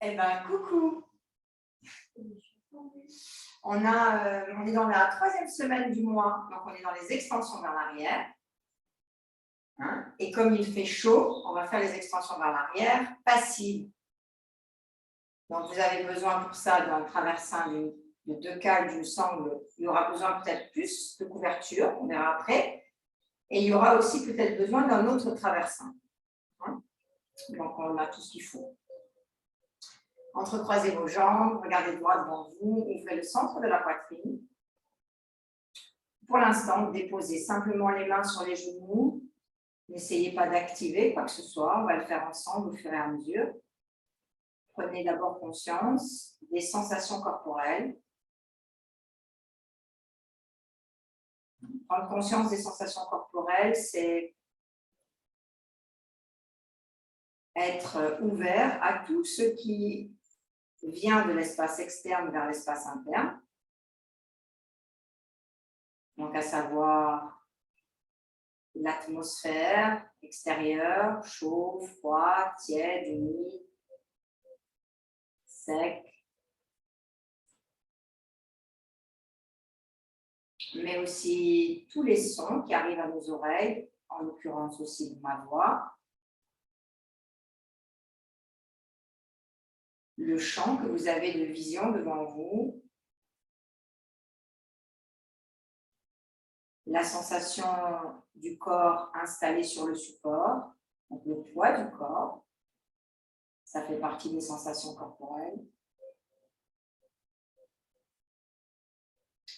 Eh bien, coucou. On est dans la 3e semaine du mois, donc on est dans les extensions vers l'arrière. Hein, et comme il fait chaud, on va faire les extensions vers l'arrière passives. Donc, vous avez besoin pour ça d'un traversin de 2 cales, d'une sangle. Il y aura besoin peut-être plus de couverture, on verra après. Et il y aura aussi peut-être besoin d'un autre traversin. Hein, donc, on a tout ce qu'il faut. Entrecroisez vos jambes, regardez droit devant vous, ouvrez le centre de la poitrine. Pour l'instant, déposez simplement les mains sur les genoux. N'essayez pas d'activer quoi que ce soit, on va le faire ensemble au fur et à mesure. Prenez d'abord conscience des sensations corporelles. Prendre conscience des sensations corporelles, c'est être ouvert à tout ce qui vient de l'espace externe vers l'espace interne. Donc, à savoir l'atmosphère extérieure, chaud, froid, tiède, humide, sec. Mais aussi tous les sons qui arrivent à nos oreilles, en l'occurrence aussi de ma voix. Le champ que vous avez de vision devant vous. La sensation du corps installé sur le support, donc le poids du corps. Ça fait partie des sensations corporelles.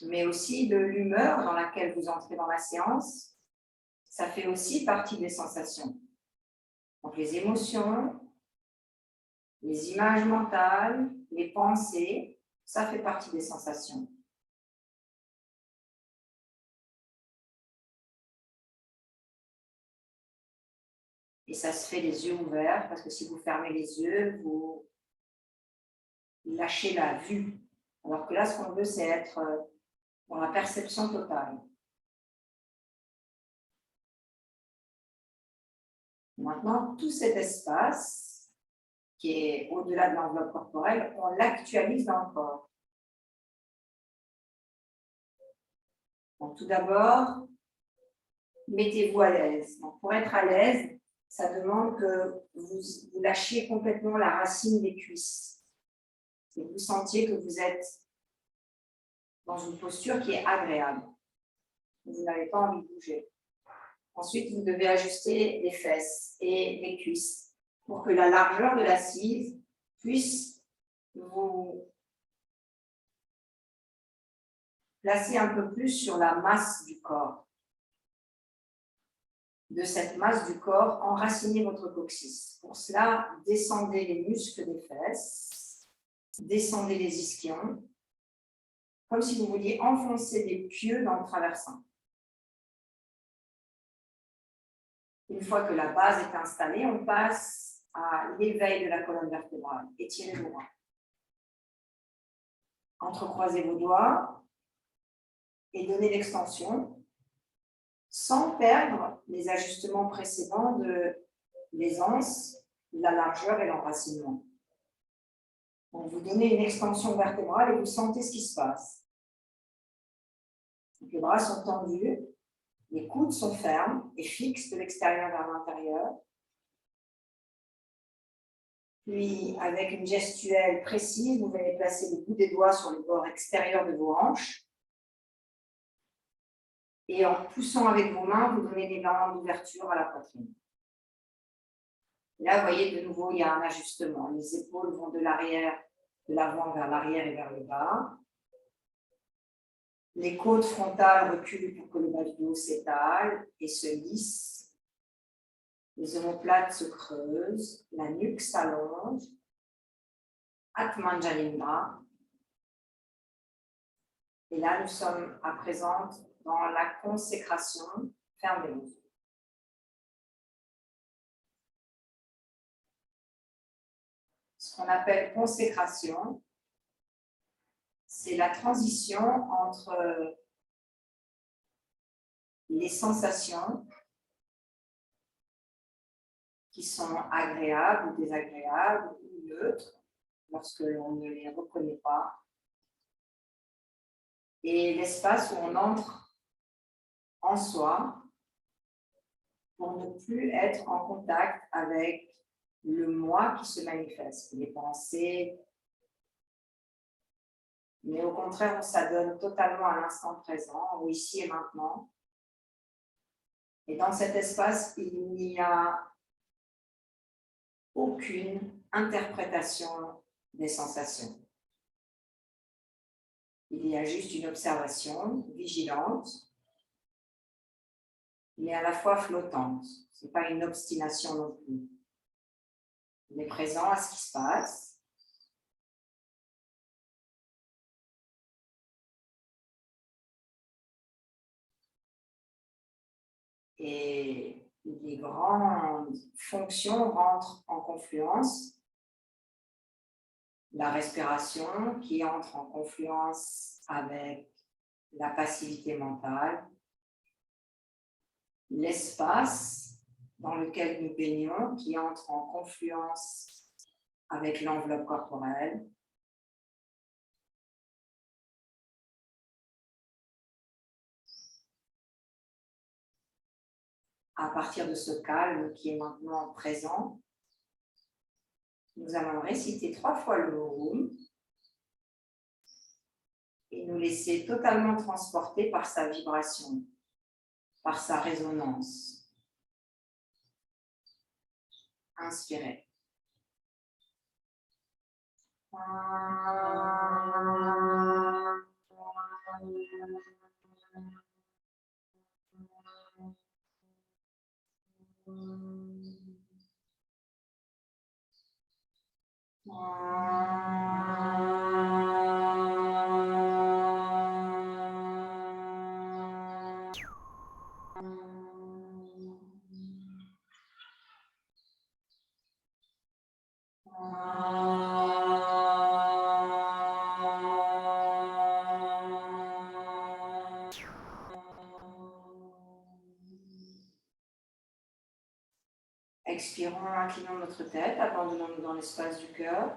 Mais aussi de l'humeur dans laquelle vous entrez dans la séance. Ça fait aussi partie des sensations. Donc les émotions, les images mentales, les pensées, ça fait partie des sensations. Et ça se fait les yeux ouverts, parce que si vous fermez les yeux, vous lâchez la vue. Alors que là, ce qu'on veut, c'est être dans la perception totale. Maintenant, tout cet espace qui est au-delà de l'enveloppe corporelle, on l'actualise dans le corps. Donc, tout d'abord, mettez-vous à l'aise. Donc, pour être à l'aise, ça demande que vous lâchiez complètement la racine des cuisses. Et que vous sentiez que vous êtes dans une posture qui est agréable. Vous n'avez pas envie de bouger. Ensuite, vous devez ajuster les fesses et les cuisses pour que la largeur de l'assise puisse vous placer un peu plus sur la masse du corps. De cette masse du corps, enracinez votre coccyx. Pour cela, descendez les muscles des fesses, descendez les ischions, comme si vous vouliez enfoncer des pieux dans le traversin. Une fois que la base est installée, on passe à l'éveil de la colonne vertébrale. Étirez vos bras. Entrecroisez vos doigts et donnez l'extension sans perdre les ajustements précédents de l'aisance, la largeur et l'enracinement. Donc, vous donnez une extension vertébrale et vous sentez ce qui se passe. Donc, les bras sont tendus, les coudes sont fermes et fixes de l'extérieur vers l'intérieur. Puis, avec une gestuelle précise, vous allez placer le bout des doigts sur le bord extérieur de vos hanches. Et en poussant avec vos mains, vous donnez des bandes d'ouverture à la poitrine. Là, vous voyez, de nouveau, il y a un ajustement. Les épaules vont de l'arrière, de l'avant vers l'arrière et vers le bas. Les côtes frontales reculent pour que le bas du dos s'étale et se lisse. Les omoplates se creusent, la nuque s'allonge. Atman Janindra. Et là, nous sommes à présent dans la consécration. Fermez les yeux. Ce qu'on appelle consécration, c'est la transition entre les sensations qui sont agréables ou désagréables ou neutres lorsque l'on ne les reconnaît pas, et l'espace où on entre en soi pour ne plus être en contact avec le moi qui se manifeste, les pensées, mais au contraire, on s'adonne totalement à l'instant présent, au ici et maintenant. Et dans cet espace, il n'y a aucune interprétation des sensations. Il y a juste une observation vigilante, mais à la fois flottante. Ce n'est pas une obstination non plus. On est présent à ce qui se passe. Et les grandes fonctions rentrent en confluence. La respiration qui entre en confluence avec la passivité mentale. L'espace dans lequel nous baignons qui entre en confluence avec l'enveloppe corporelle. À partir de ce calme qui est maintenant présent, nous allons réciter 3 fois le mot Om et nous laisser totalement transporter par sa vibration, par sa résonance. Inspirez. Expirons, inclinons notre tête, abandonnons-nous dans l'espace du cœur.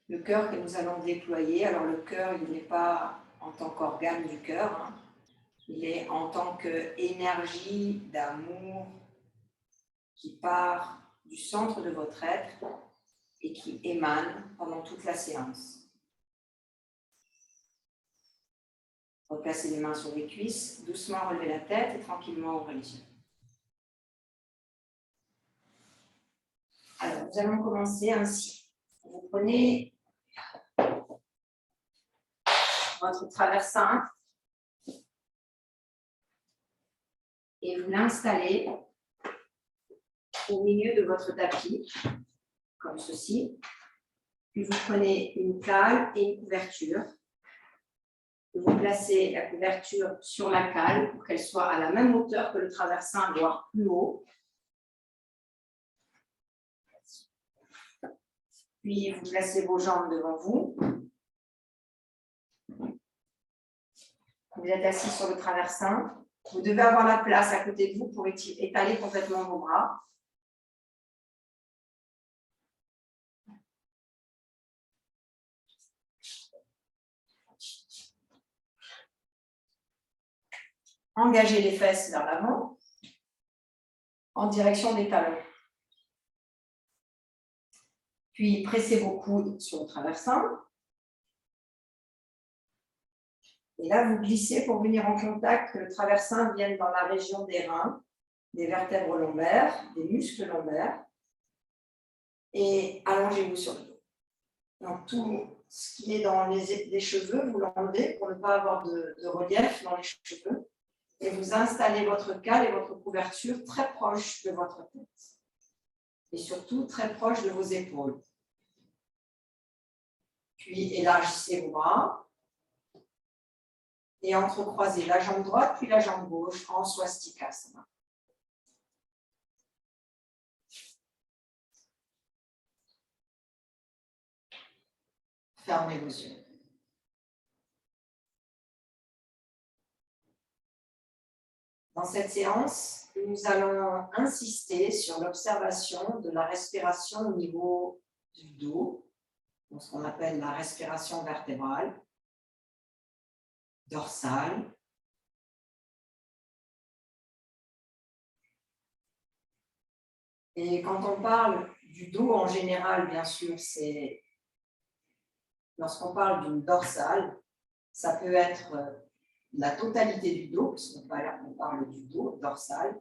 Le cœur que nous allons déployer, alors le cœur, il n'est pas en tant qu'organe du cœur, hein. Il est en tant qu'énergie d'amour qui part du centre de votre être et qui émane pendant toute la séance. Replacez les mains sur les cuisses, doucement relevez la tête et tranquillement ouvrez les yeux. Alors, nous allons commencer ainsi. Vous prenez votre traversin et vous l'installez au milieu de votre tapis, comme ceci. Puis vous prenez une cale et une couverture. Vous placez la couverture sur la cale pour qu'elle soit à la même hauteur que le traversin, voire plus haut. Puis vous placez vos jambes devant vous. Vous êtes assis sur le traversin. Vous devez avoir la place à côté de vous pour étaler complètement vos bras. Engagez les fesses vers l'avant, en direction des talons. Puis pressez vos coudes sur le traversin. Et là, vous glissez pour venir en contact, que le traversin vienne dans la région des reins, des vertèbres lombaires, des muscles lombaires. Et allongez-vous sur le dos. Donc, tout ce qui est dans les cheveux, vous l'enlevez pour ne pas avoir de relief dans les cheveux. Et vous installez votre cale et votre couverture très proche de votre tête. Et surtout, très proche de vos épaules. Puis, élargissez vos bras. Et entrecroisez la jambe droite puis la jambe gauche en swastikasana. Fermez vos yeux. Dans cette séance, nous allons insister sur l'observation de la respiration au niveau du dos, Donc, ce qu'on appelle la respiration vertébrale, dorsale. Et quand on parle du dos en général, bien sûr, c'est lorsqu'on parle d'une dorsale, ça peut être la totalité du dos, puisqu'on parle du dos dorsal,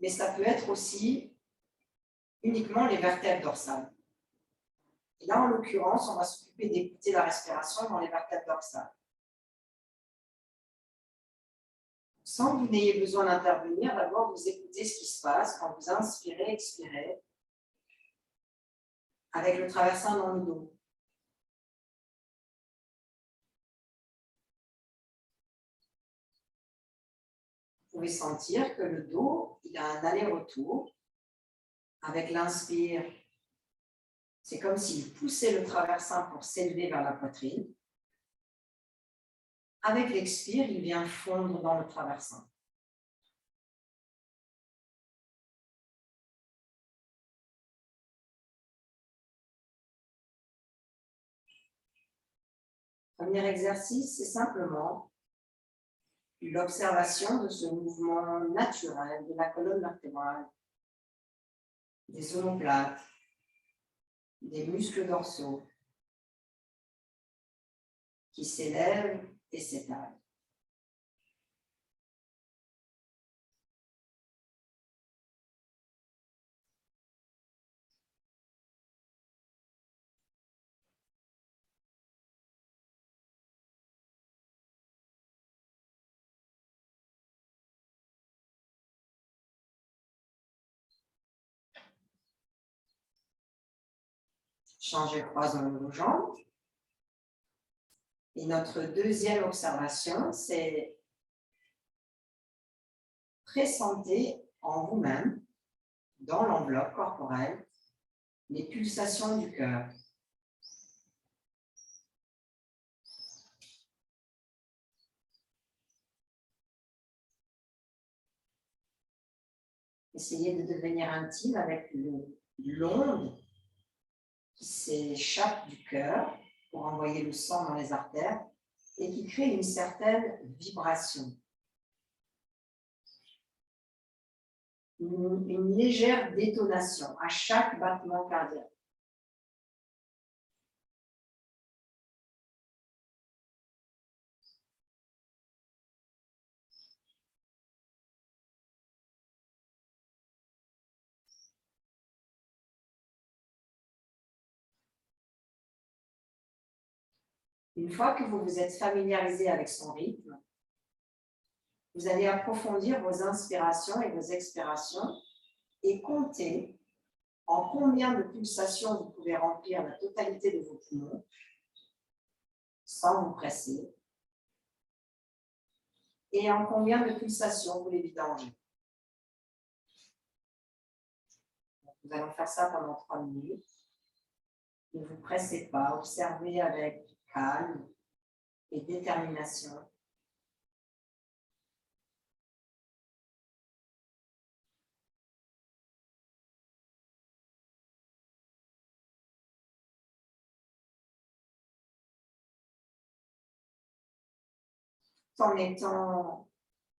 mais ça peut être aussi uniquement les vertèbres dorsales. Et là, en l'occurrence, on va s'occuper d'écouter la respiration dans les vertèbres dorsales. Sans que vous n'ayez besoin d'intervenir, d'abord vous écoutez ce qui se passe quand vous inspirez, expirez, avec le traversin dans le dos. Vous pouvez sentir que le dos, il a un aller-retour. Avec l'inspire, c'est comme s'il poussait le traversin pour s'élever vers la poitrine. Avec l'expire, il vient fondre dans le traversin. Premier exercice, c'est simplement l'observation de ce mouvement naturel de la colonne vertébrale, des omoplates, des muscles dorsaux qui s'élèvent et s'étalent. Changez le croisement de vos jambes. Et notre deuxième observation, c'est pressentez en vous-même, dans l'enveloppe corporelle, les pulsations du cœur. Essayez de devenir intime avec l'onde qui s'échappe du cœur pour envoyer le sang dans les artères et qui crée une certaine vibration. Une légère détonation à chaque battement cardiaque. Une fois que vous vous êtes familiarisé avec son rythme, vous allez approfondir vos inspirations et vos expirations et compter en combien de pulsations vous pouvez remplir la totalité de vos poumons sans vous presser et en combien de pulsations vous les vidangez. Nous allons faire ça pendant 3 minutes. Ne vous pressez pas, observez avec calme et détermination. En étant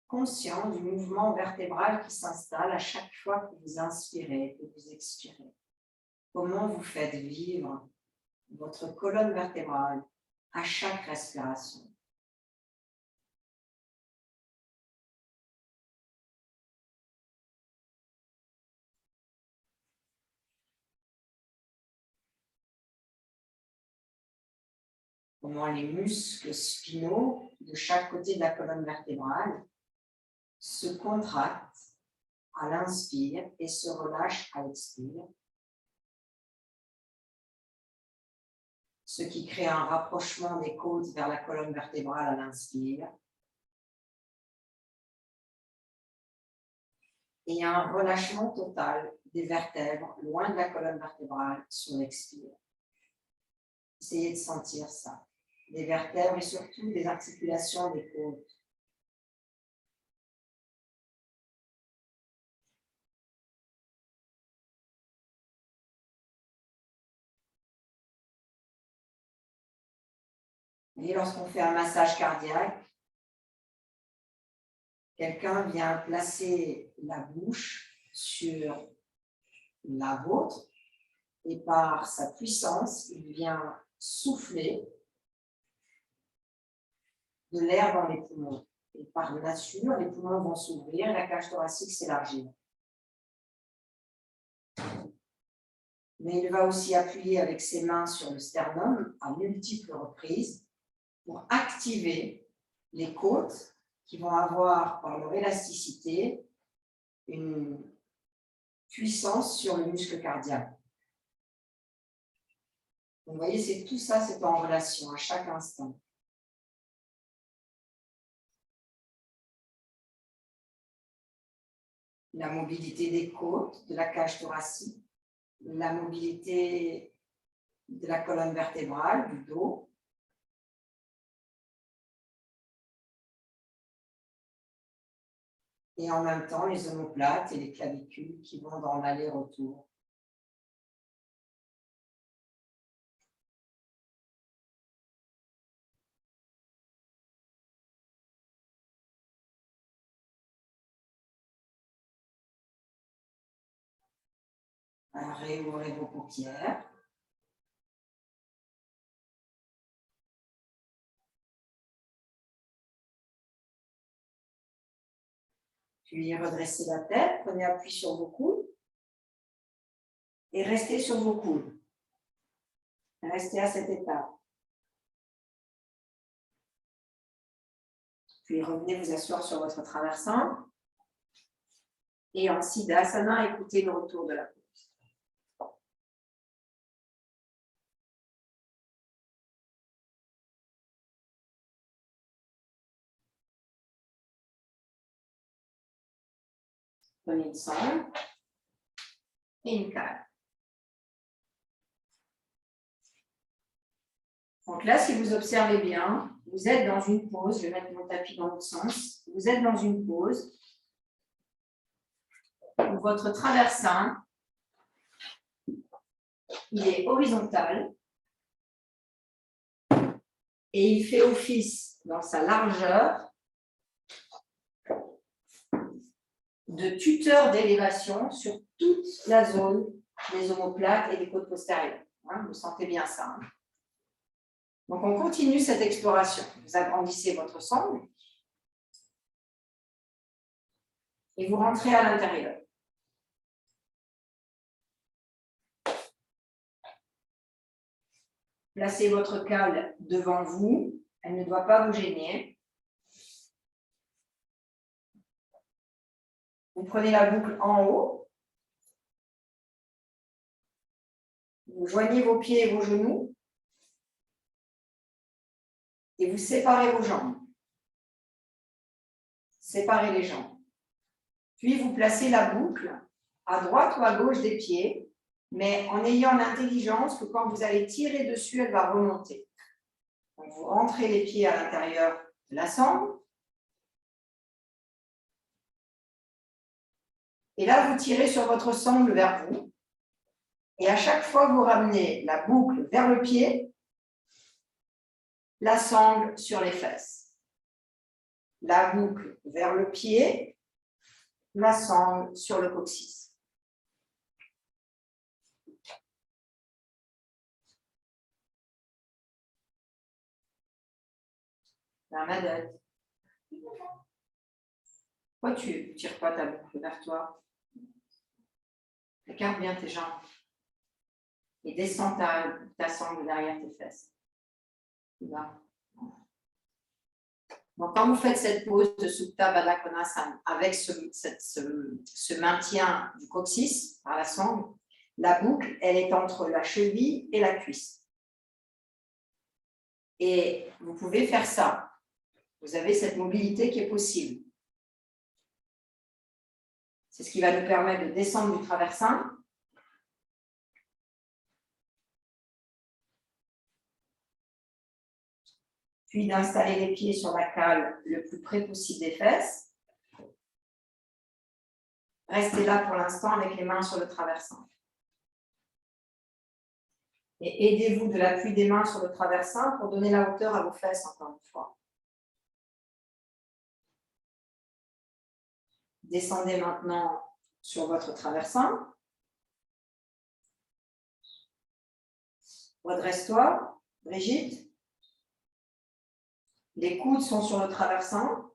conscient du mouvement vertébral qui s'installe à chaque fois que vous inspirez, que vous expirez. Comment vous faites vivre votre colonne vertébrale à chaque respiration. Comment les muscles spinaux de chaque côté de la colonne vertébrale se contractent à l'inspire et se relâchent à l'expire, ce qui crée un rapprochement des côtes vers la colonne vertébrale à l'inspire et un relâchement total des vertèbres loin de la colonne vertébrale sur l'expire. Essayez de sentir ça, des vertèbres et surtout des articulations des côtes. Et lorsqu'on fait un massage cardiaque, quelqu'un vient placer la bouche sur la vôtre et par sa puissance, il vient souffler de l'air dans les poumons. Et par nature, les poumons vont s'ouvrir et la cage thoracique s'élargir. Mais il va aussi appuyer avec ses mains sur le sternum à multiples reprises pour activer les côtes qui vont avoir, par leur élasticité, une puissance sur le muscle cardiaque. Donc, vous voyez, c'est tout ça, c'est en relation à chaque instant. La mobilité des côtes, de la cage thoracique, la mobilité de la colonne vertébrale, du dos. Et en même temps, les omoplates et les clavicules qui vont dans l'aller-retour. Alors, réouvrez vos paupières. Puis redressez la tête, prenez appui sur vos coudes et restez sur vos coudes. Restez à cette étape. Puis revenez vous asseoir sur votre traversin. Et en Siddhasana, écoutez le retour de la pause. Prenez une sonde et une cale. Donc là, si vous observez bien, vous êtes dans une pause. Je vais mettre mon tapis dans l'autre sens. Vous êtes dans une pause où votre traversin, il est horizontal et il fait office dans sa largeur de tuteur d'élévation sur toute la zone des omoplates et des côtes postérieures. Vous sentez bien ça. Donc, on continue cette exploration. Vous agrandissez votre sangle et vous rentrez à l'intérieur. Placez votre cale devant vous. Elle ne doit pas vous gêner. Vous prenez la boucle en haut. Vous joignez vos pieds et vos genoux. Et vous séparez vos jambes. Séparez les jambes. Puis vous placez la boucle à droite ou à gauche des pieds, mais en ayant l'intelligence que quand vous allez tirer dessus, elle va remonter. Donc vous rentrez les pieds à l'intérieur de la sangle. Et là, vous tirez sur votre sangle vers vous. Et à chaque fois, vous ramenez la boucle vers le pied, la sangle sur les fesses. La boucle vers le pied, la sangle sur le coccyx. Bernadette. Pourquoi tu ne tires pas ta boucle vers toi? Regarde bien tes jambes. Et descends ta sangle derrière tes fesses. Là. Donc, quand vous faites cette pose de Supta Baddha Konasana avec ce maintien du coccyx par la sangle, la boucle, elle est entre la cheville et la cuisse. Et vous pouvez faire ça. Vous avez cette mobilité qui est possible. C'est ce qui va nous permettre de descendre du traversin. Puis d'installer les pieds sur la cale le plus près possible des fesses. Restez là pour l'instant avec les mains sur le traversin. Et aidez-vous de l'appui des mains sur le traversin pour donner la hauteur à vos fesses, encore une fois. Descendez maintenant sur votre traversin. Redresse-toi, Brigitte. Les coudes sont sur le traversin.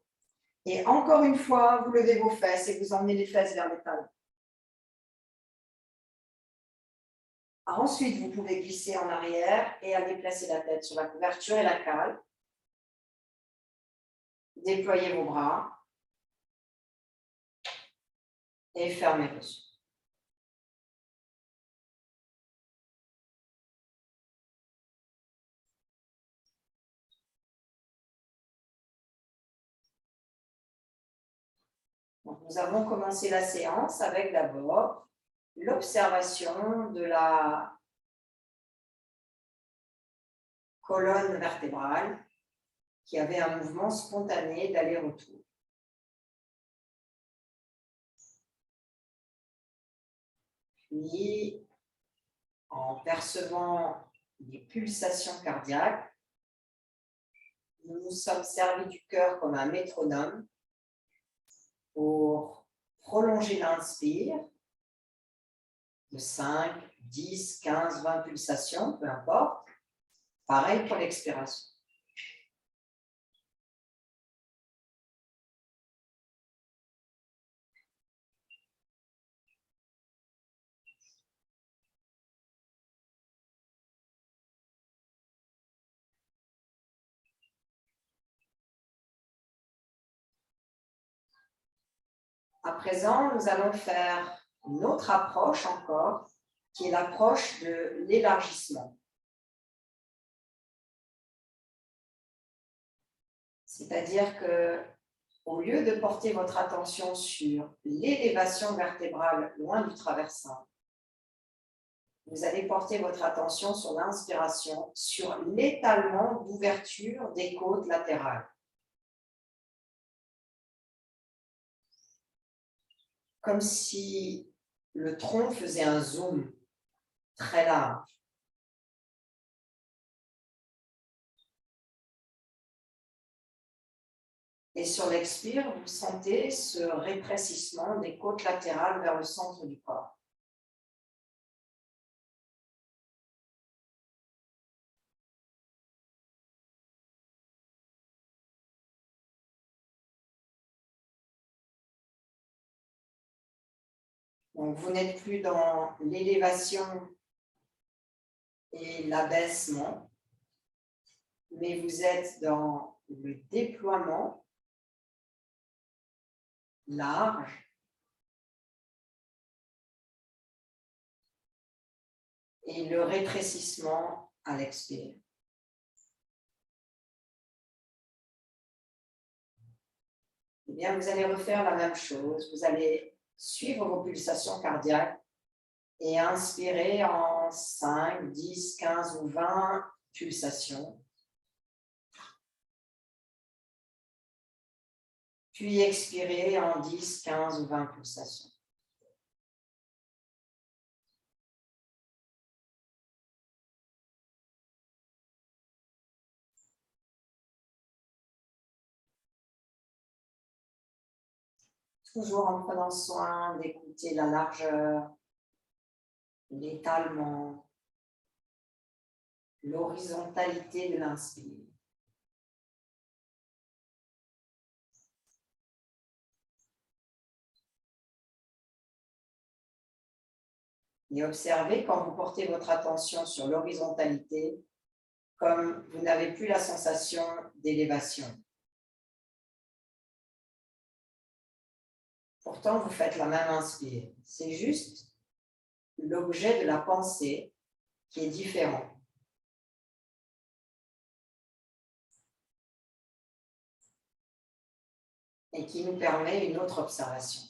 Et encore une fois, vous levez vos fesses et vous emmenez les fesses vers les talons. Ensuite, vous pouvez glisser en arrière et aller placer la tête sur la couverture et la cale. Déployez vos bras et fermez vos yeux. Donc, nous avons commencé la séance avec d'abord l'observation de la colonne vertébrale qui avait un mouvement spontané d'aller-retour. Puis, en percevant les pulsations cardiaques, nous nous sommes servis du cœur comme un métronome pour prolonger l'inspire de 5, 10, 15, 20 pulsations, peu importe. Pareil pour l'expiration. À présent, nous allons faire une autre approche encore, qui est l'approche de l'élargissement. C'est-à-dire que, au lieu de porter votre attention sur l'élévation vertébrale loin du traversin, vous allez porter votre attention sur l'inspiration, sur l'étalement d'ouverture des côtes latérales. Comme si le tronc faisait un zoom très large. Et sur l'expire, vous sentez ce rétrécissement des côtes latérales vers le centre du corps. Donc, vous n'êtes plus dans l'élévation et l'abaissement, mais vous êtes dans le déploiement large et le rétrécissement à l'expire. Eh bien, vous allez refaire la même chose. Vous allez suivre vos pulsations cardiaques et inspirer en 5, 10, 15 ou 20 pulsations. Puis expirer en 10, 15 ou 20 pulsations. Toujours en prenant soin d'écouter la largeur, l'étalement, l'horizontalité de l'inspire. Et observez quand vous portez votre attention sur l'horizontalité, comme vous n'avez plus la sensation d'élévation. Pourtant, vous faites la même inspire. C'est juste l'objet de la pensée qui est différent. Et qui nous permet une autre observation.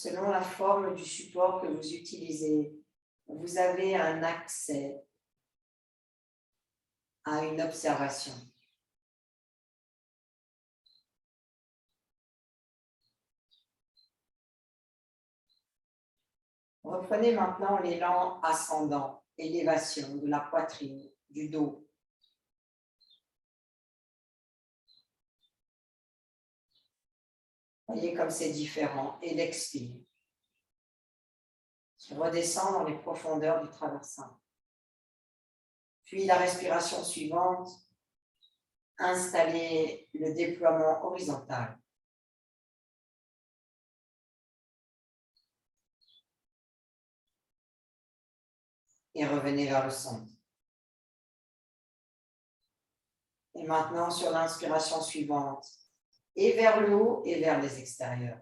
selon la forme du support que vous utilisez, vous avez un accès à une observation. Reprenez maintenant l'élan ascendant, élévation de la poitrine, du dos. Voyez comme c'est différent. Et l'expire. Qui redescend dans les profondeurs du traversin. Puis la respiration suivante, installez le déploiement horizontal. Et revenez vers le centre. Et maintenant, sur l'inspiration suivante, et vers le haut et vers les extérieurs.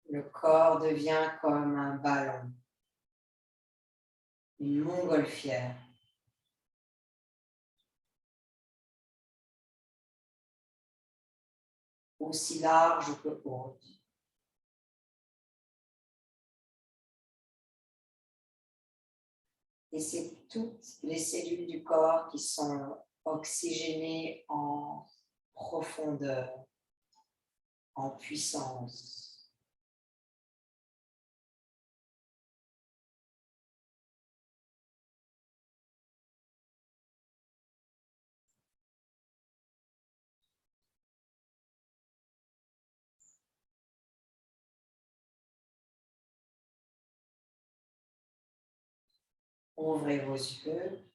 Le corps devient comme un ballon, une montgolfière. Aussi large que haute. Et c'est toutes les cellules du corps qui sont oxygénées en profondeur, en puissance. Ouvrez vos yeux.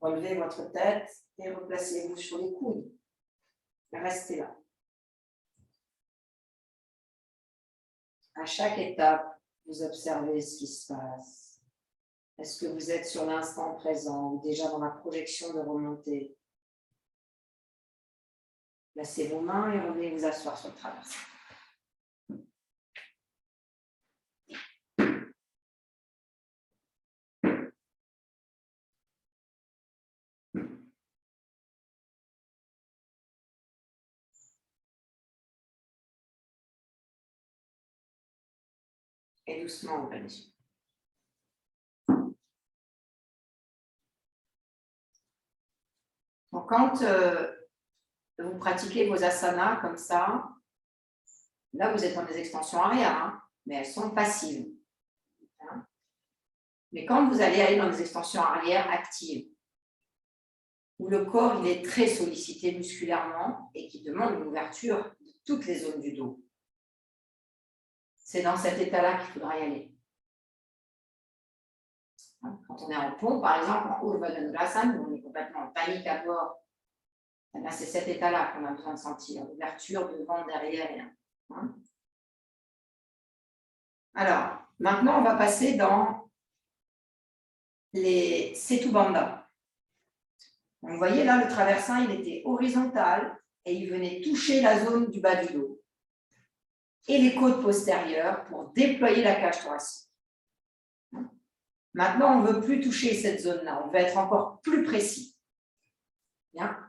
Relevez votre tête et replacez-vous sur les coudes. Restez là. À chaque étape, vous observez ce qui se passe. Est-ce que vous êtes sur l'instant présent ou déjà dans la projection de remontée? Placez vos mains et revenez vous asseoir sur le traversin. Et doucement, ouvrez les yeux. Donc, quand vous pratiquez vos asanas comme ça, là, vous êtes dans des extensions arrière, hein, mais elles sont passives. Hein. Mais quand vous allez aller dans des extensions arrière actives, où le corps il est très sollicité musculairement et qui demande une ouverture de toutes les zones du dos, c'est dans cet état-là qu'il faudra y aller. Quand on est en pont, par exemple, en Urdhva où on est complètement en panique à bord, c'est cet état-là qu'on a besoin de sentir, l'ouverture devant, derrière. Hein. Alors, maintenant, on va passer dans les Setu Bandha. Donc, vous voyez là, le traversin, il était horizontal et il venait toucher la zone du bas du dos et les côtes postérieures pour déployer la cage thoracique. Maintenant, on ne veut plus toucher cette zone-là, on veut être encore plus précis. Bien.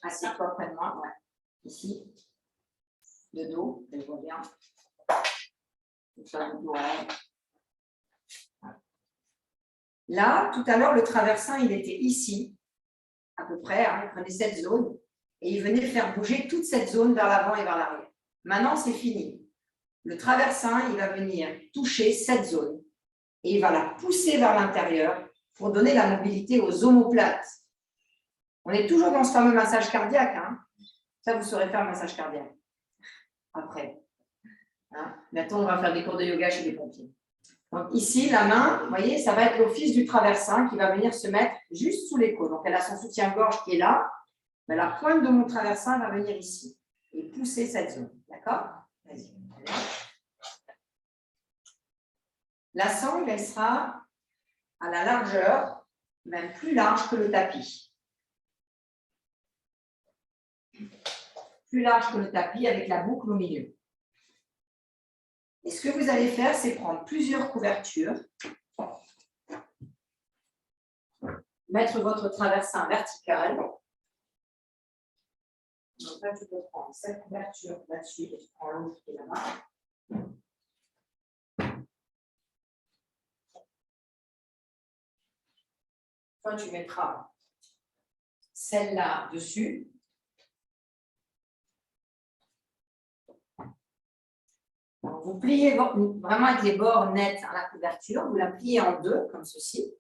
Assieds-toi près de moi, ouais. Ici, de dos, je vois bien. Là, tout à l'heure, le traversin, il était ici, à peu près, hein, il prenait cette zone, et il venait faire bouger toute cette zone vers l'avant et vers l'arrière. Maintenant, c'est fini. Le traversin, il va venir toucher cette zone, et il va la pousser vers l'intérieur pour donner la mobilité aux omoplates. On est toujours dans ce fameux massage cardiaque. Hein. Ça, vous saurez faire un massage cardiaque. Après. Hein. Maintenant, on va faire des cours de yoga chez les pompiers. Donc ici, la main, vous voyez, ça va être l'office du traversin qui va venir se mettre juste sous les côtes. Donc elle a son soutien-gorge qui est là, mais la pointe de mon traversin va venir ici et pousser cette zone. D'accord? Vas-y. La sangle, elle sera à la largeur, même plus large que le tapis. plus large que le tapis avec la boucle au milieu. Et ce que vous allez faire, c'est prendre plusieurs couvertures, mettre votre traversin vertical. Donc là, tu peux prendre cette couverture là-dessus et tu prends l'autre qui est là-bas. Toi, tu mettras celle-là dessus. Donc, vous pliez vraiment avec les bords nets à la couverture. Vous la pliez en deux, comme ceci.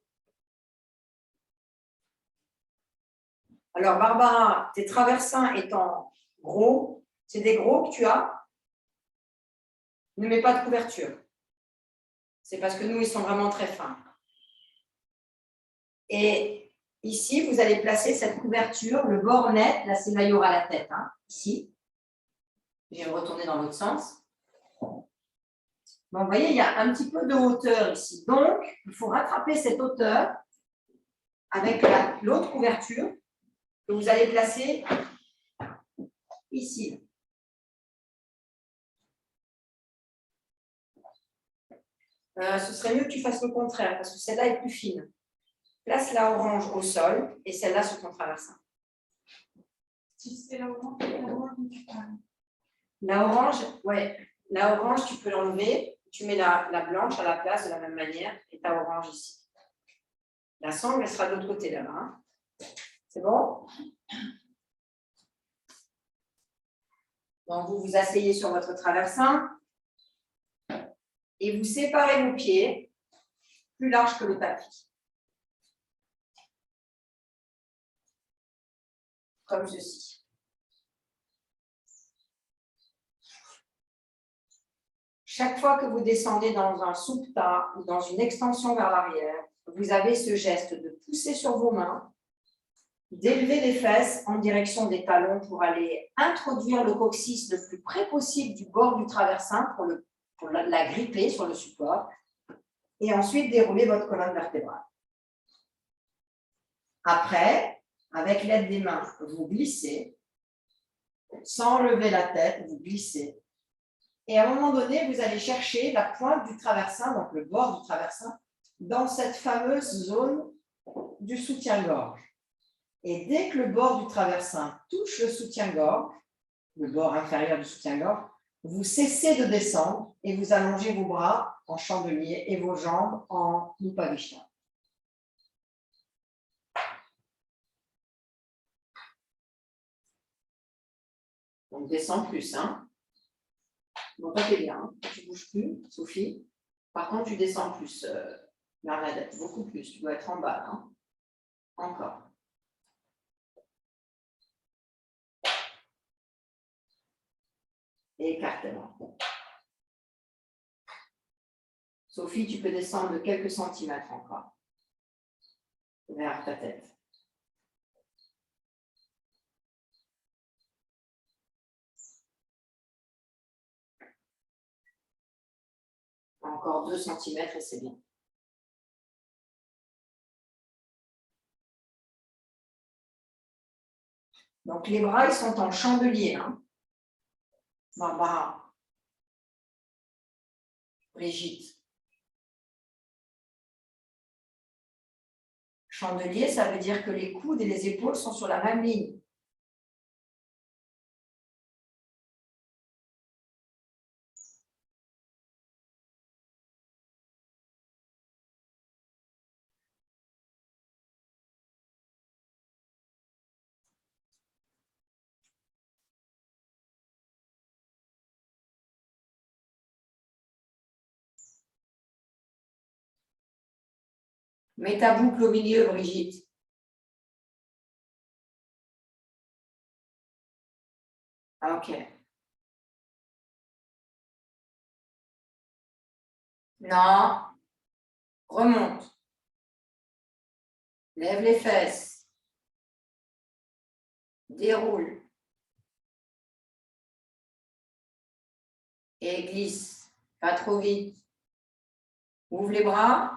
Alors, Barbara, tes traversins étant gros, c'est des gros que tu as. Ne mets pas de couverture. C'est parce que nous, ils sont vraiment très fins. Et ici, vous allez placer cette couverture, le bord net. Là, c'est là, il y aura la tête. Hein, ici. Je vais me retourner dans l'autre sens. Donc, vous voyez, il y a un petit peu de hauteur ici. Donc, il faut rattraper cette hauteur avec l'autre couverture que vous allez placer ici. Ce serait mieux que tu fasses le contraire parce que celle-là est plus fine. Place la orange au sol et celle-là sur ton traversin. Si c'est la orange, tu parles. La orange, ouais. La orange, tu peux l'enlever. Tu mets la blanche à la place de la même manière et ta orange ici. La sangle, elle sera de l'autre côté là-bas. Hein. C'est bon? Donc, vous vous asseyez sur votre traversin et vous séparez vos pieds plus large que le tapis. Comme ceci. Chaque fois que vous descendez dans un soupta ou dans une extension vers l'arrière, vous avez ce geste de pousser sur vos mains, d'élever les fesses en direction des talons pour aller introduire le coccyx le plus près possible du bord du traversin pour la gripper sur le support et ensuite dérouler votre colonne vertébrale. Après, avec l'aide des mains, vous glissez, sans lever la tête, vous glissez. Et à un moment donné, vous allez chercher la pointe du traversin, donc le bord du traversin, dans cette fameuse zone du soutien-gorge. Et dès que le bord du traversin touche le soutien-gorge, le bord inférieur du soutien-gorge, vous cessez de descendre et vous allongez vos bras en chandelier et vos jambes en Upavishta. Donc, descends plus, hein. Donc, toi, t'es bien, tu ne bouges plus, Sophie. Par contre, tu descends plus, Bernadette, beaucoup plus. Tu dois être en bas, hein. Encore. Et écarte-moi. Sophie, tu peux descendre de quelques centimètres encore vers ta tête. Encore 2 centimètres et c'est bien. Donc, les bras, ils sont en chandelier. Hein. Barbara. Brigitte. Chandelier, ça veut dire que les coudes et les épaules sont sur la même ligne. Mets ta boucle au milieu, Brigitte. Ok. Non. Remonte. Lève les fesses. Déroule. Et glisse. Pas trop vite. Ouvre les bras.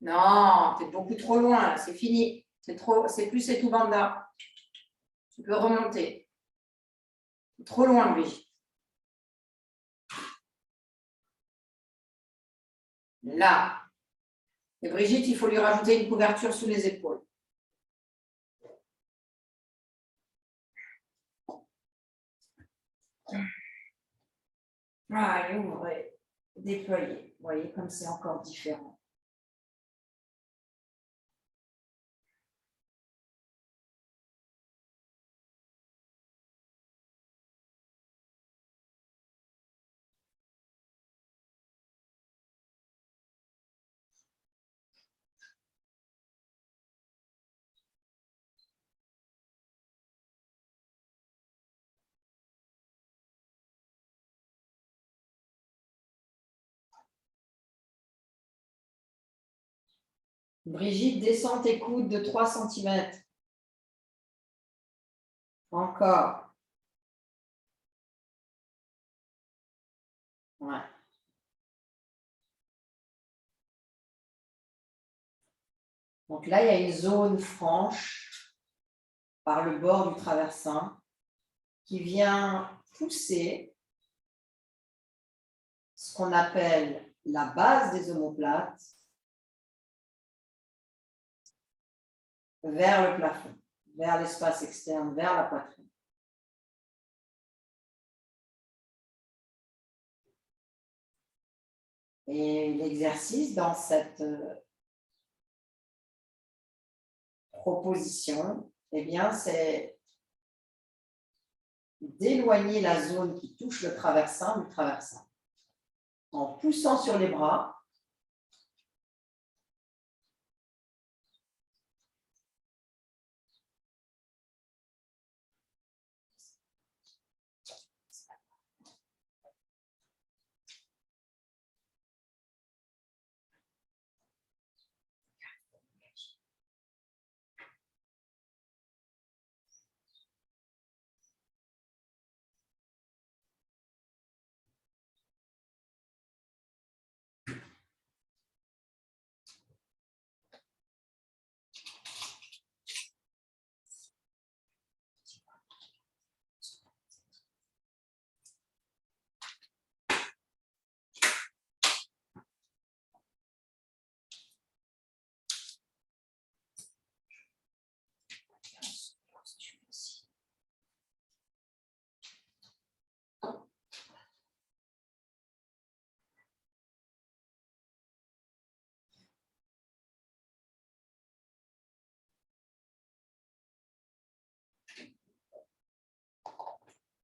Non, tu es beaucoup trop loin, c'est fini. C'est plus c'est tout banda. Tu peux remonter. Trop loin, Brigitte. Là. Et Brigitte, il faut lui rajouter une couverture sous les épaules. Allez, ouvrez, déployez. Vous voyez comme c'est encore différent. Brigitte, descends tes coudes de 3 cm. Encore. Ouais. Donc là, il y a une zone franche par le bord du traversin qui vient pousser ce qu'on appelle la base des omoplates vers le plafond, vers l'espace externe, vers la poitrine. Et l'exercice dans cette proposition, eh bien, c'est d'éloigner la zone qui touche le traversin du traversin. En poussant sur les bras,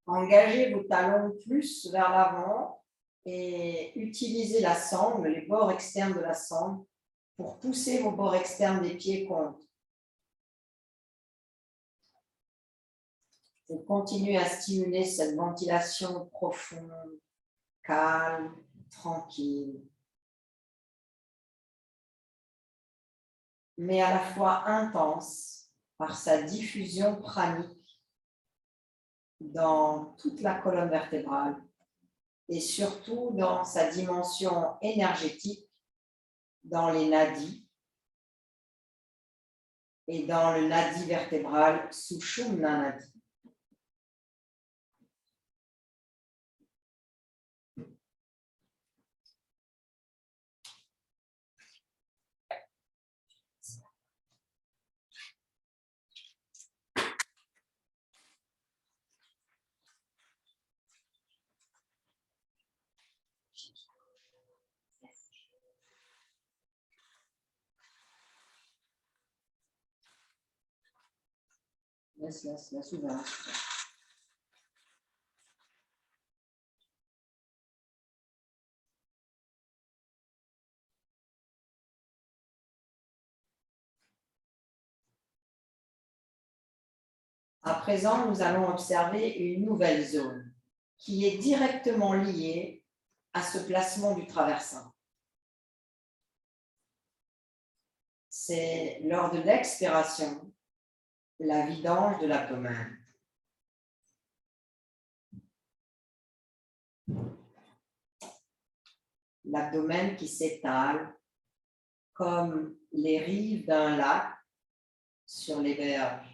engagez vos talons plus vers l'avant et utilisez la sangle, les bords externes de la sangle, pour pousser vos bords externes des pieds contre. Et continuez à stimuler cette ventilation profonde, calme, tranquille, mais à la fois intense par sa diffusion pranique dans toute la colonne vertébrale et surtout dans sa dimension énergétique dans les nadis et dans le nadi vertébral Sushumna Nadi. Laisse ouvert. À présent, nous allons observer une nouvelle zone qui est directement liée à ce placement du traversin. C'est lors de l'expiration, la vidange de l'abdomen. L'abdomen qui s'étale comme les rives d'un lac sur les berges.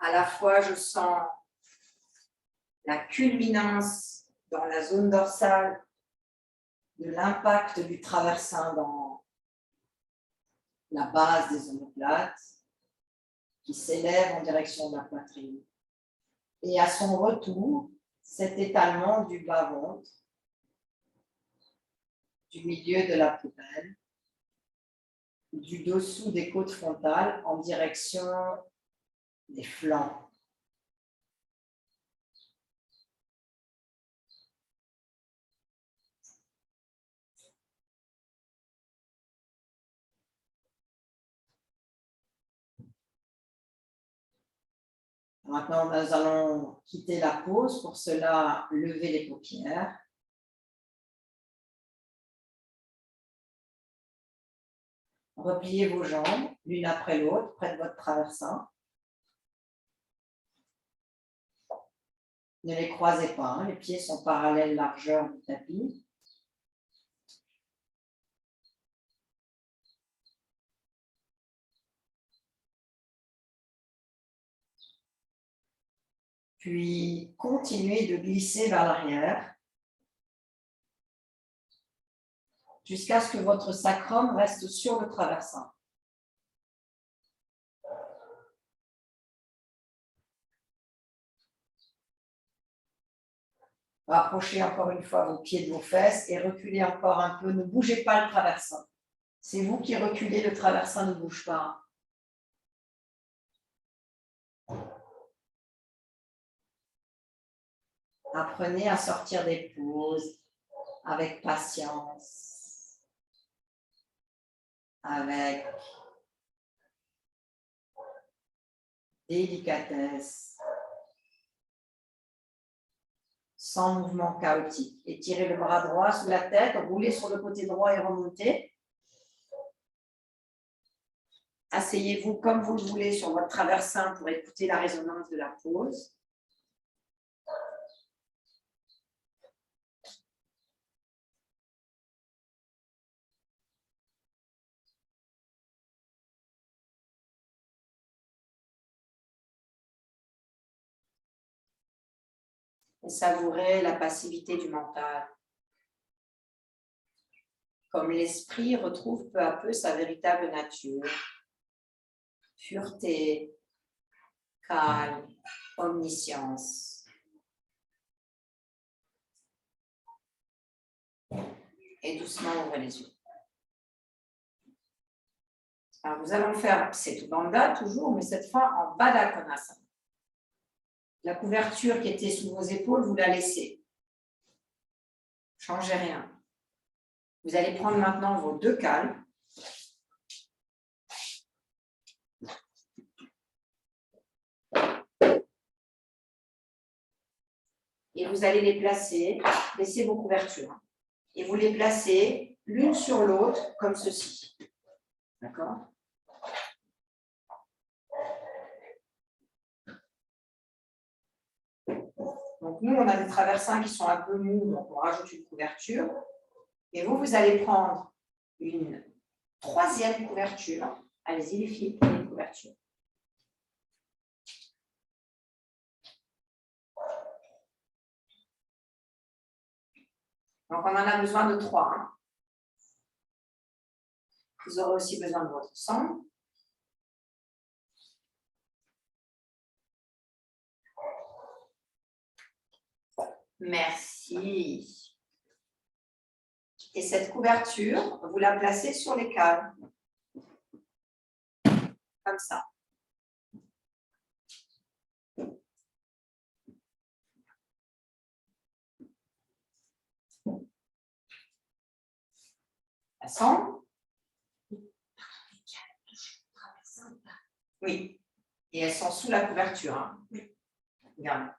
À la fois, je sens la culminance dans la zone dorsale de l'impact du traversin dans la base des omoplates qui s'élève en direction de la poitrine. Et à son retour, cet étalement du bas-ventre, du milieu de la poubelle, du dessous des côtes frontales en direction des flancs. Maintenant, nous allons quitter la pose. Pour cela, lever les paupières. Repliez vos jambes l'une après l'autre, près de votre traversin. Ne les croisez pas, hein. Les pieds sont parallèles largeur du tapis. Puis, continuez de glisser vers l'arrière jusqu'à ce que votre sacrum reste sur le traversin. Rapprochez encore une fois vos pieds de vos fesses et reculez encore un peu. Ne bougez pas le traversin. C'est vous qui reculez, le traversin ne bouge pas. Apprenez à sortir des pauses avec patience, avec délicatesse, sans mouvement chaotique. Étirez le bras droit sous la tête, roulez sur le côté droit et remontez. Asseyez-vous comme vous le voulez sur votre traversin pour écouter la résonance de la pose. Et savourez la passivité du mental. Comme l'esprit retrouve peu à peu sa véritable nature. Pureté, calme, omniscience. Et doucement, ouvrez les yeux. Alors, nous allons faire Setu Bandha toujours, mais cette fois en Baddha Konasana. La couverture qui était sous vos épaules, vous la laissez. Changez rien. Vous allez prendre maintenant vos deux cales. Et vous allez les placer, laissez vos couvertures. Et vous les placez l'une sur l'autre, comme ceci. D'accord ? Donc, nous, on a des traversins qui sont un peu mous, donc on rajoute une couverture. Et vous, vous allez prendre une troisième couverture. Allez-y, les filles, prenez une couverture. Donc, on en a besoin de 3. Hein. Vous aurez aussi besoin de votre sang. Merci. Et cette couverture, vous la placez sur les cales. comme ça. La sangle. Oui. Et elles sont sous la couverture. Hein. Oui. Regarde.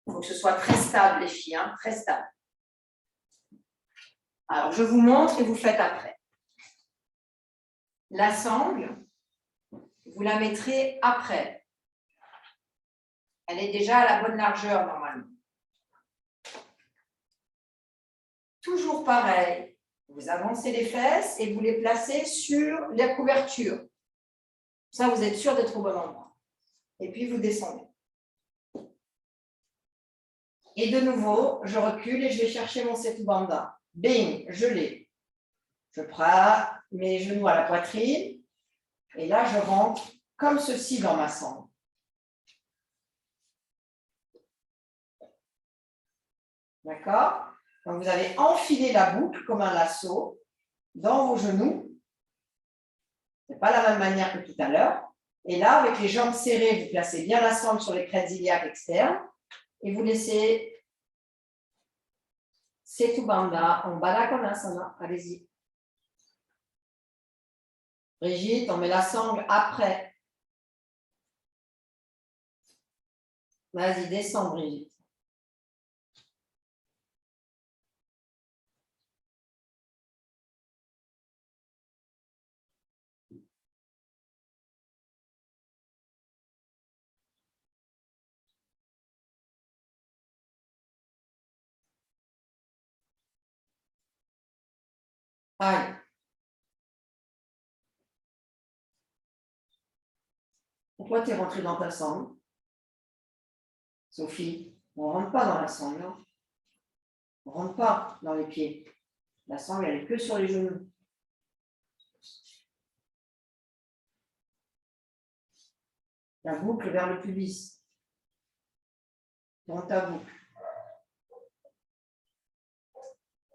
Il faut que ce soit très stable, les filles, hein, très stable. Alors, je vous montre et vous faites après. La sangle, vous la mettrez après. Elle est déjà à la bonne largeur, normalement. Toujours pareil. Vous avancez les fesses et vous les placez sur la couverture. Ça, vous êtes sûr d'être au bon endroit. Et puis, vous descendez. Et de nouveau, je recule et je vais chercher mon setu bandha. Bing, je l'ai. Je prends mes genoux à la poitrine. Et là, je rentre comme ceci dans ma sangle. D'accord? Donc, vous avez enfilé la boucle comme un lasso dans vos genoux. Ce n'est pas la même manière que tout à l'heure. Et là, avec les jambes serrées, vous placez bien la sangle sur les crêtes iliaques externes et vous laissez Setu Bandha en Baddha Konasana. Allez-y. Brigitte, on met la sangle après. Vas-y, descends, Brigitte. Allez. Pourquoi tu es rentrée dans ta sangle? Sophie, on ne rentre pas dans la sangle. Hein. On ne rentre pas dans les pieds. La sangle, elle est que sur les genoux. La boucle vers le pubis. Dans ta boucle.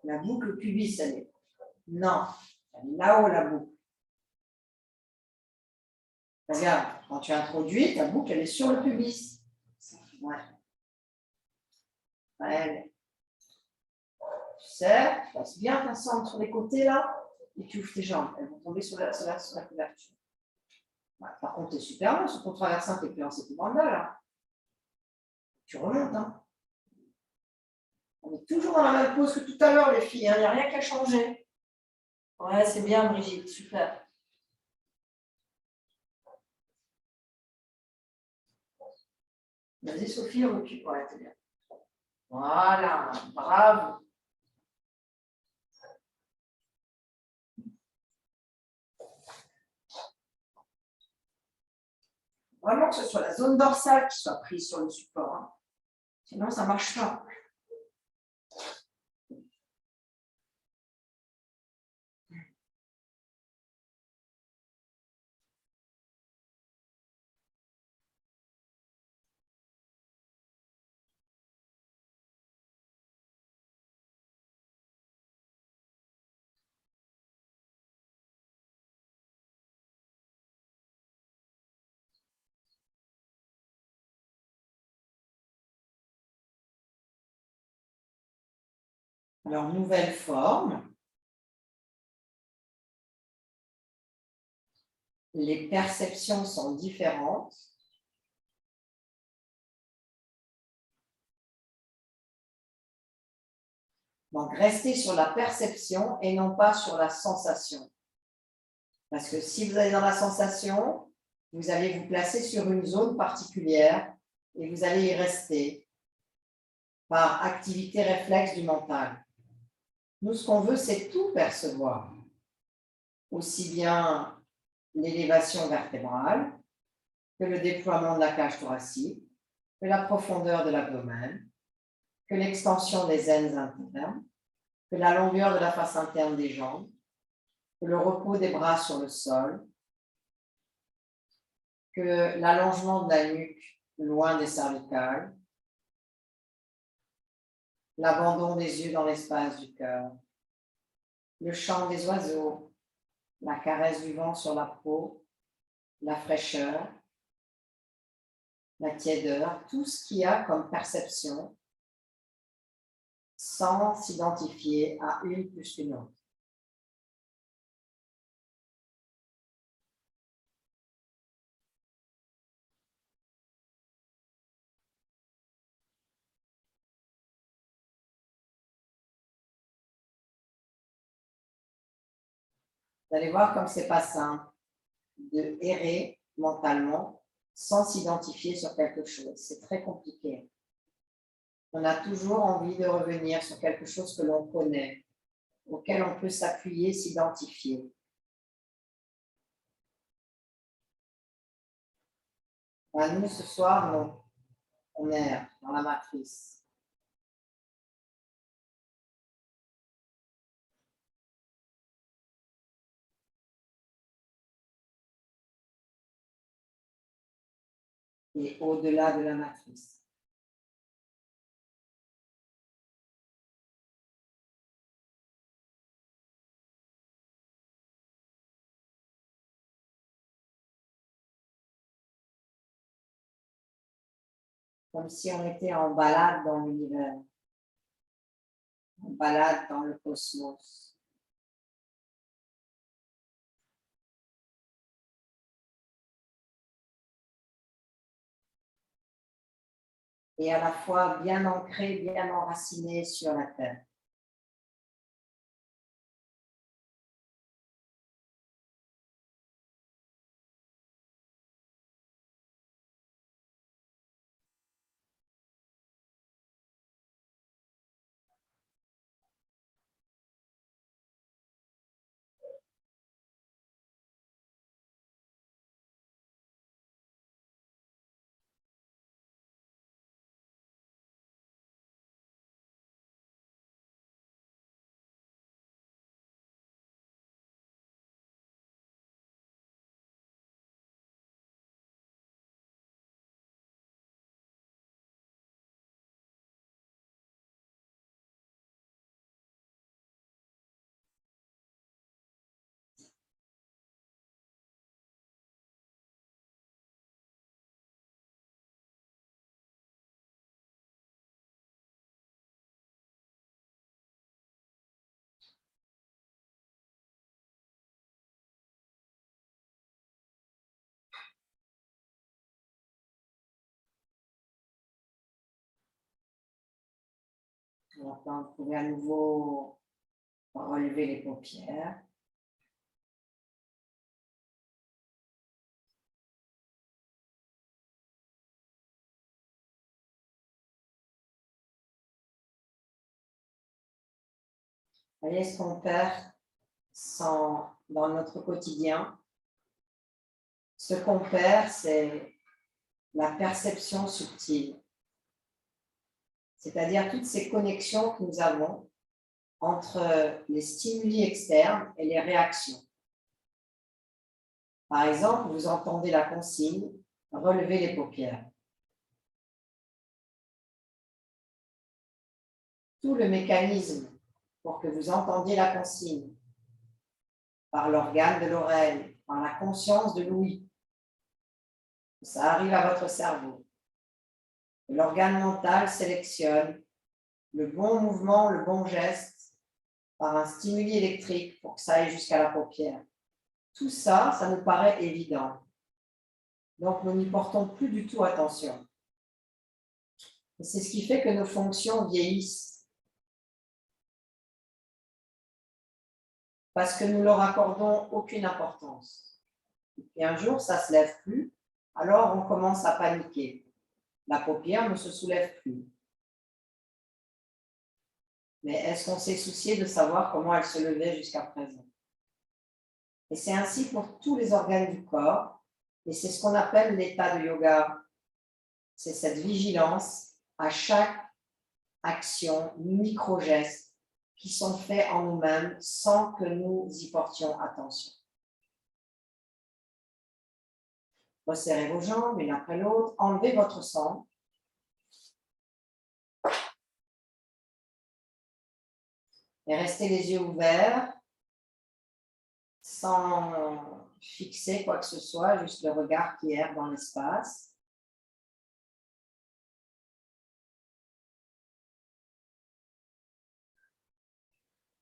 La boucle pubis, elle est. Non, elle est là-haut, la boucle. Regarde, quand tu introduis, ta boucle, elle est sur le pubis. Ouais. Ouais. Tu serres, tu passes bien ta sangle sur les côtés, là, et tu ouvres tes jambes. Elles vont tomber sur la couverture. Ouais. Par contre, tu es super bon, sur ton traversin, tu es plus en setu bandha, là. Tu remontes, hein. On est toujours dans la même pose que tout à l'heure, les filles. Il n'y a rien qui a changé. Ouais, c'est bien, Brigitte. Super. Vas-y, Sophie, recule. Ouais, c'est bien. Voilà, bravo. Vraiment que ce soit la zone dorsale qui soit prise sur le support. Hein. Sinon, ça ne marche pas. Alors, nouvelle forme. Les perceptions sont différentes. Donc, restez sur la perception et non pas sur la sensation. Parce que si vous allez dans la sensation, vous allez vous placer sur une zone particulière et vous allez y rester par activité réflexe du mental. Nous, ce qu'on veut, c'est tout percevoir. Aussi bien l'élévation vertébrale que le déploiement de la cage thoracique, que la profondeur de l'abdomen, que l'extension des aines internes, que la longueur de la face interne des jambes, que le repos des bras sur le sol, que l'allongement de la nuque loin des cervicales, l'abandon des yeux dans l'espace du cœur, le chant des oiseaux, la caresse du vent sur la peau, la fraîcheur, la tiédeur, tout ce qu'il y a comme perception sans s'identifier à une plus qu'une autre. Vous allez voir comme c'est pas simple de errer mentalement sans s'identifier sur quelque chose. C'est très compliqué. On a toujours envie de revenir sur quelque chose que l'on connaît, auquel on peut s'appuyer, s'identifier. Nous, ce soir, non. On erre dans la matrice. Et au-delà de la matrice. Comme si on était en balade dans l'univers, en balade dans le cosmos. Et à la fois bien ancré, bien enraciné sur la terre. Maintenant, vous pouvez à nouveau relever les paupières. Voyez ce qu'on perd dans notre quotidien. Ce qu'on perd, c'est la perception subtile. C'est-à-dire toutes ces connexions que nous avons entre les stimuli externes et les réactions. Par exemple, vous entendez la consigne, relevez les paupières. Tout le mécanisme pour que vous entendiez la consigne, par l'organe de l'oreille, par la conscience de l'ouïe, ça arrive à votre cerveau. L'organe mental sélectionne le bon mouvement, le bon geste par un stimuli électrique pour que ça aille jusqu'à la paupière. Tout ça, ça nous paraît évident. Donc, nous n'y portons plus du tout attention. Et c'est ce qui fait que nos fonctions vieillissent. Parce que nous leur accordons aucune importance. Et un jour, ça ne se lève plus, alors on commence à paniquer. La paupière ne se soulève plus. Mais est-ce qu'on s'est soucié de savoir comment elle se levait jusqu'à présent? Et c'est ainsi pour tous les organes du corps, et c'est ce qu'on appelle l'état de yoga. C'est cette vigilance à chaque action, micro-gestes qui sont faits en nous-mêmes sans que nous y portions attention. Resserrez vos jambes l'une après l'autre, enlevez votre sang. Et restez les yeux ouverts, sans fixer quoi que ce soit, juste le regard qui erre dans l'espace.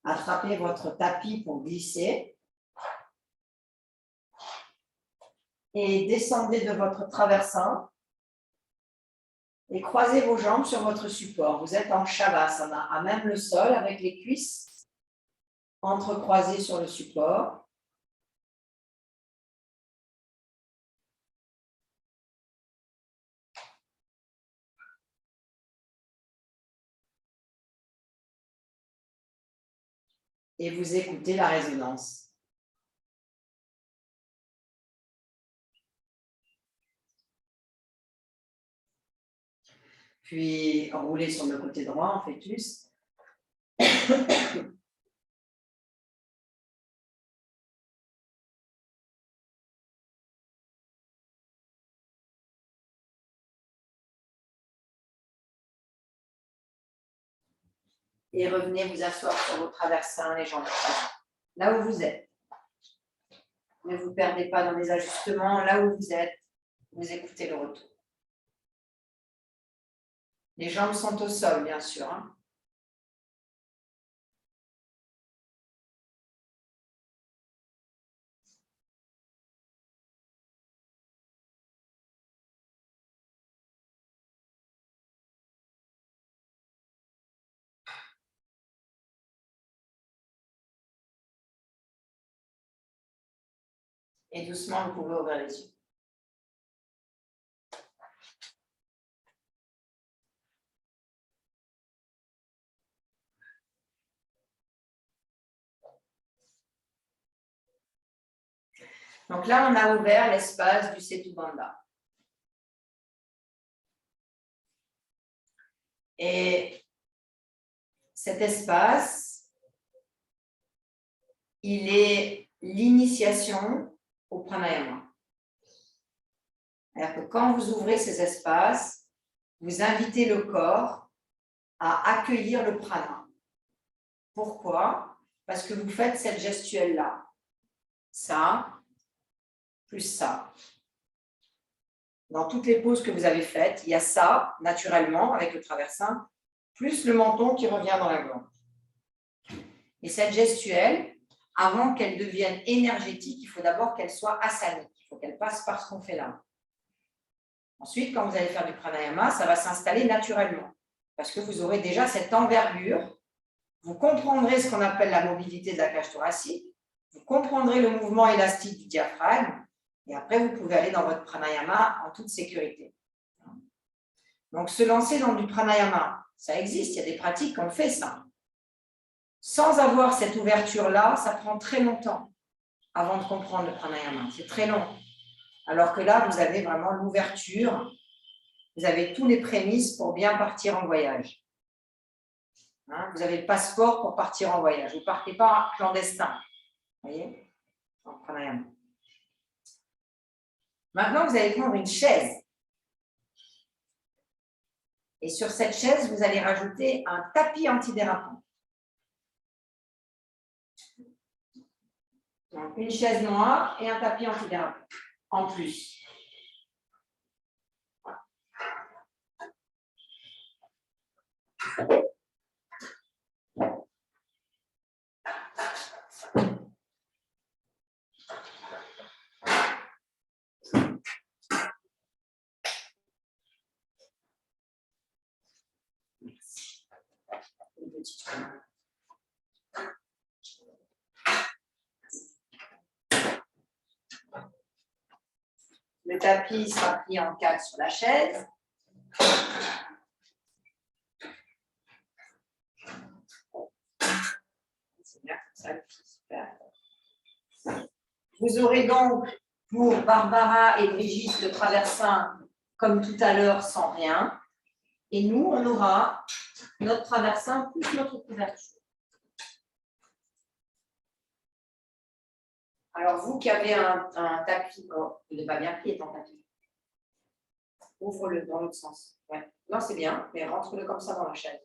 Attrapez votre tapis pour glisser. Et descendez de votre traversin et croisez vos jambes sur votre support. Vous êtes en Shavasana, à même le sol avec les cuisses entrecroisées sur le support. Et vous écoutez la résonance. Puis roulez sur le côté droit en fœtus. Et revenez vous asseoir sur vos traversins, les jambes croisées. Là où vous êtes. Ne vous perdez pas dans les ajustements. Là où vous êtes, vous écoutez le retour. Les jambes sont au sol, bien sûr. Et doucement, vous pouvez ouvrir les yeux. Donc là, on a ouvert l'espace du Setu Bandha. Et cet espace, il est l'initiation au pranayama. C'est-à-dire que quand vous ouvrez ces espaces, vous invitez le corps à accueillir le prana. Pourquoi? Parce que vous faites cette gestuelle-là. Ça, plus ça. Dans toutes les poses que vous avez faites, il y a ça, naturellement, avec le traversin, plus le menton qui revient dans la gorge. Et cette gestuelle, avant qu'elle devienne énergétique, il faut d'abord qu'elle soit asanique. Il faut qu'elle passe par ce qu'on fait là. Ensuite, quand vous allez faire du pranayama, ça va s'installer naturellement. Parce que vous aurez déjà cette envergure. Vous comprendrez ce qu'on appelle la mobilité de la cage thoracique. Vous comprendrez le mouvement élastique du diaphragme. Et après, vous pouvez aller dans votre pranayama en toute sécurité. Donc, se lancer dans du pranayama, ça existe. Il y a des pratiques qu'on fait ça. Sans avoir cette ouverture-là, ça prend très longtemps avant de comprendre le pranayama. C'est très long. Alors que là, vous avez vraiment l'ouverture. Vous avez tous les prémices pour bien partir en voyage. Vous avez le passeport pour partir en voyage. Vous ne partez pas clandestin. Vous voyez? En pranayama. Maintenant, vous allez prendre une chaise. Et sur cette chaise, vous allez rajouter un tapis antidérapant. Donc, une chaise noire et un tapis antidérapant en plus. Le tapis sera pris en 4 sur la chaise. C'est bien comme ça, super. Vous aurez donc pour Barbara et Brigitte le traversin comme tout à l'heure sans rien. Et nous, on aura notre traversin plus notre couverture. Alors, vous qui avez un tapis, il n'est pas bien pris ton tapis. Ouvre-le dans l'autre sens. Ouais. Non, c'est bien, mais rentre-le comme ça dans la chaise.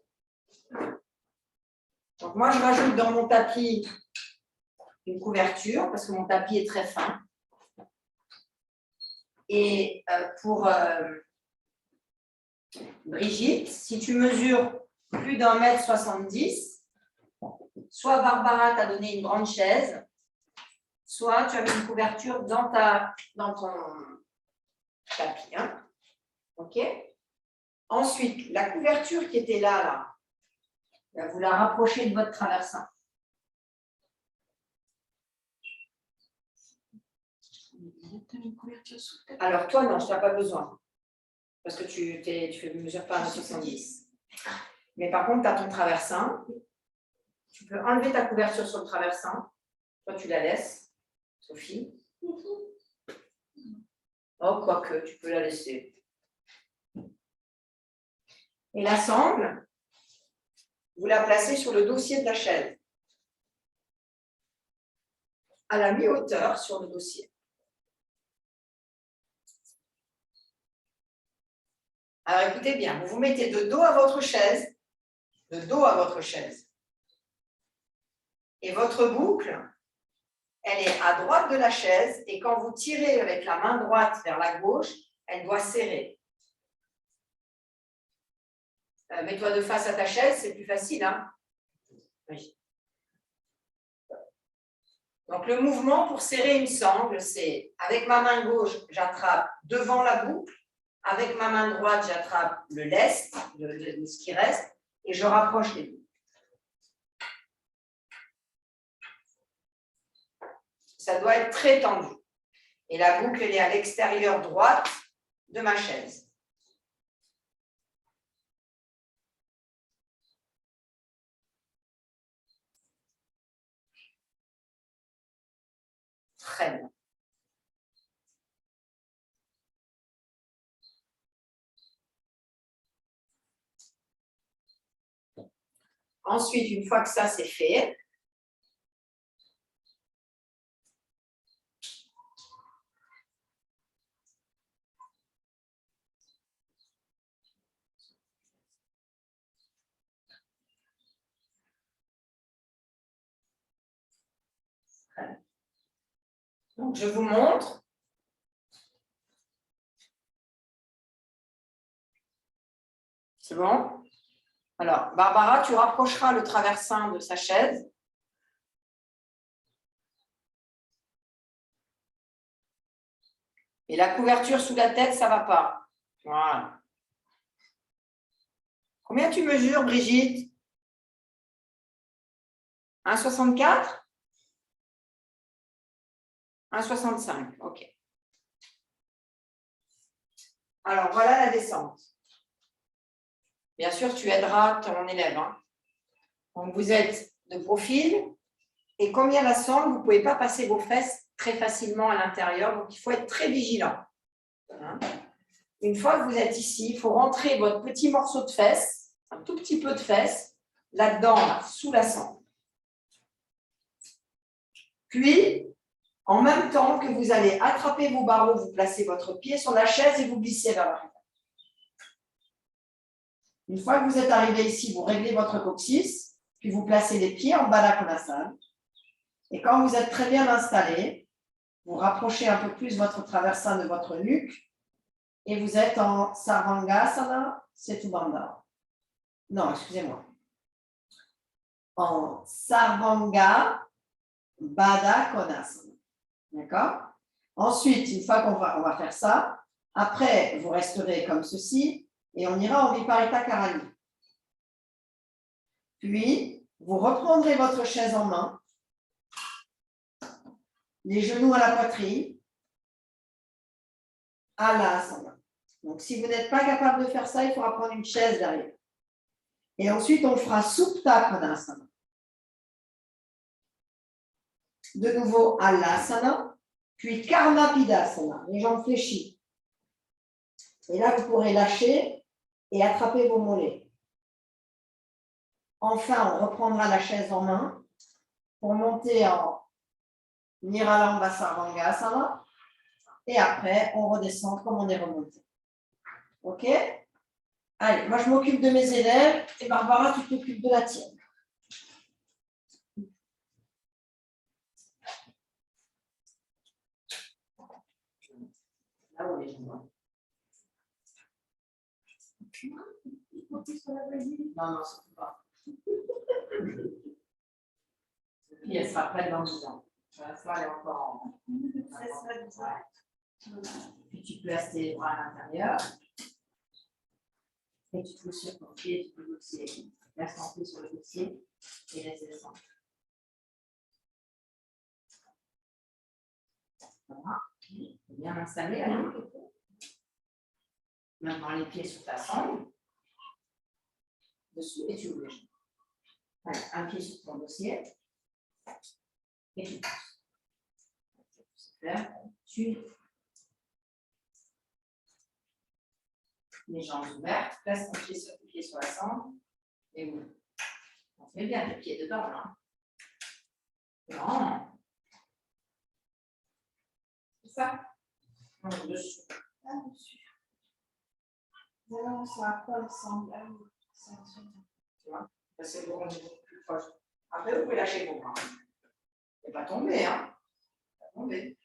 Donc, moi, je rajoute dans mon tapis une couverture parce que mon tapis est très fin. Et pour Brigitte, si tu mesures plus d'1,70 m, soit Barbara t'a donné une grande chaise, soit tu avais une couverture dans ton tapis. Hein. OK? Ensuite, la couverture qui était là, vous la rapprochez de votre traversin. Alors, toi, non, tu n'as pas besoin. Parce que tu ne mesures pas 1,70 m. Mais par contre, tu as ton traversin. Tu peux enlever ta couverture sur le traversin. Toi, tu la laisses, Sophie. Oh, quoique, tu peux la laisser. Et la sangle, vous la placez sur le dossier de la chaise. À la mi-hauteur sur le dossier. Alors écoutez bien, vous vous mettez de dos à votre chaise, et votre boucle, elle est à droite de la chaise, et quand vous tirez avec la main droite vers la gauche, elle doit serrer. Mets-toi de face à ta chaise, c'est plus facile. Hein? Oui. Donc le mouvement pour serrer une sangle, c'est avec ma main gauche, j'attrape devant la boucle, avec ma main droite, j'attrape le lest, ce qui reste, et je rapproche les boucles. Ça doit être très tendu. Et la boucle, elle est à l'extérieur droite de ma chaise. Très bien. Ensuite, une fois que ça c'est fait, donc je vous montre. C'est bon? Alors, Barbara, tu rapprocheras le traversin de sa chaise. Et la couverture sous la tête, ça ne va pas. Voilà. Combien tu mesures, Brigitte? 1,64? 1,65, ok. Alors, voilà la descente. Bien sûr, tu aideras ton élève. Hein. Donc, vous êtes de profil. Et comme il y a la sangle, vous ne pouvez pas passer vos fesses très facilement à l'intérieur. Donc, il faut être très vigilant. Hein. Une fois que vous êtes ici, il faut rentrer votre petit morceau de fesse, un tout petit peu de fesse, là-dedans, là, sous la sangle. Puis, en même temps que vous allez attraper vos barreaux, vous placez votre pied sur la chaise et vous glissez vers l'arrière. Une fois que vous êtes arrivé ici, vous réglez votre coccyx, puis vous placez les pieds en Baddha Konasana. Et quand vous êtes très bien installé, vous rapprochez un peu plus votre traversin de votre nuque et vous êtes en Sarvangasana, Setu Bandha. Non, excusez-moi. En Sarvanga Baddha Konasana. D'accord? Ensuite, une fois qu'on va faire ça, après, vous resterez comme ceci et on ira en Viparita Karani. Puis, vous reprendrez votre chaise en main, les genoux à la poitrine, à l'asana. Donc, si vous n'êtes pas capable de faire ça, il faudra prendre une chaise derrière. Et ensuite, on fera Supta Konasana. De nouveau, à l'asana, puis Karnapidasana, les jambes fléchies. Et là, vous pourrez lâcher et attraper vos mollets. Enfin, on reprendra la chaise en main pour monter en Niralamba Sarvangasana. Et après, on redescend comme on est remonté. OK? Allez, moi, je m'occupe de mes élèves et Barbara, tu t'occupes de la tienne. les jambes. Non, non, surtout pas. Puis elle sera prête dans 10 ans. La fois, elle est encore en. Puis tu places tes bras à l'intérieur. Et tu pousses sur ton pied, tu peux dossier. Laisse ton pied sur le dossier et laisse descendre. Voilà. Bien installé, allez. Maintenant les pieds sous ta sangle. Dessus et tu ouvres les jambes. Allez, un pied sur ton dossier. Et tu pousses. Super. Tu les jambes ouvertes, place ton pied sur la sangle et ouvre. On fait bien le pied dedans, là. Non. C'est ça? Non, dessus. Ah, dessus. Alors, ça à quoi ressemble? Ah oui, ça ressemble. Tu vois? C'est bon, on est beaucoup plus proche. Après, vous pouvez lâcher vos bras. Et pas tomber, hein? Pas tomber.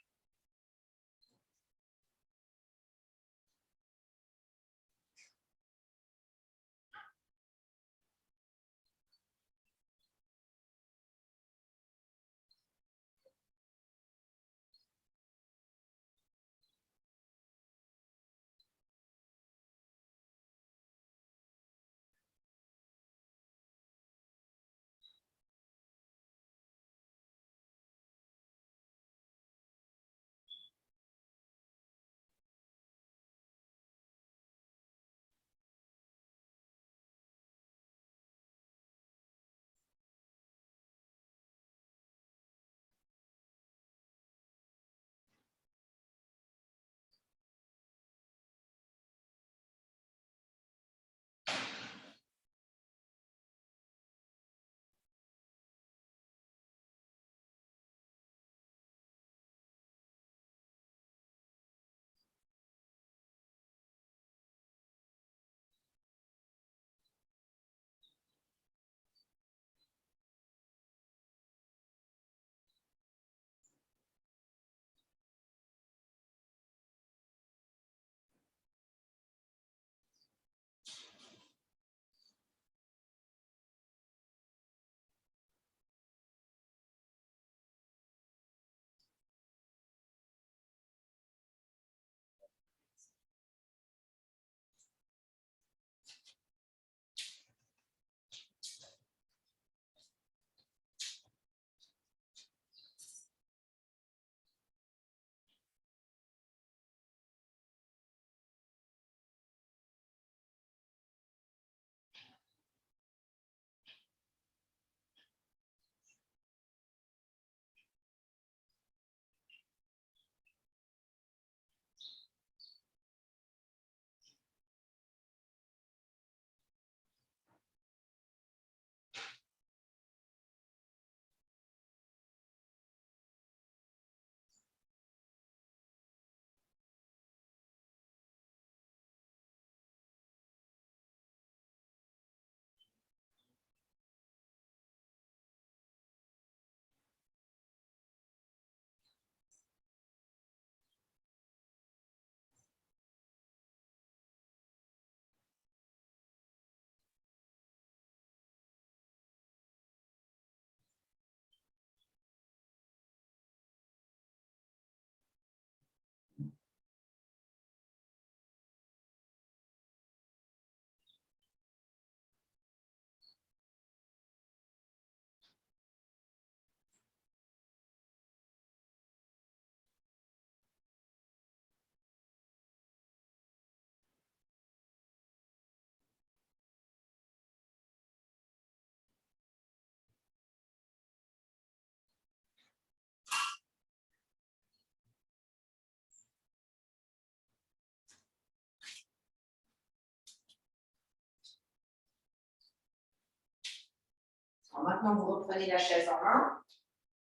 Alors maintenant, vous reprenez la chaise en main,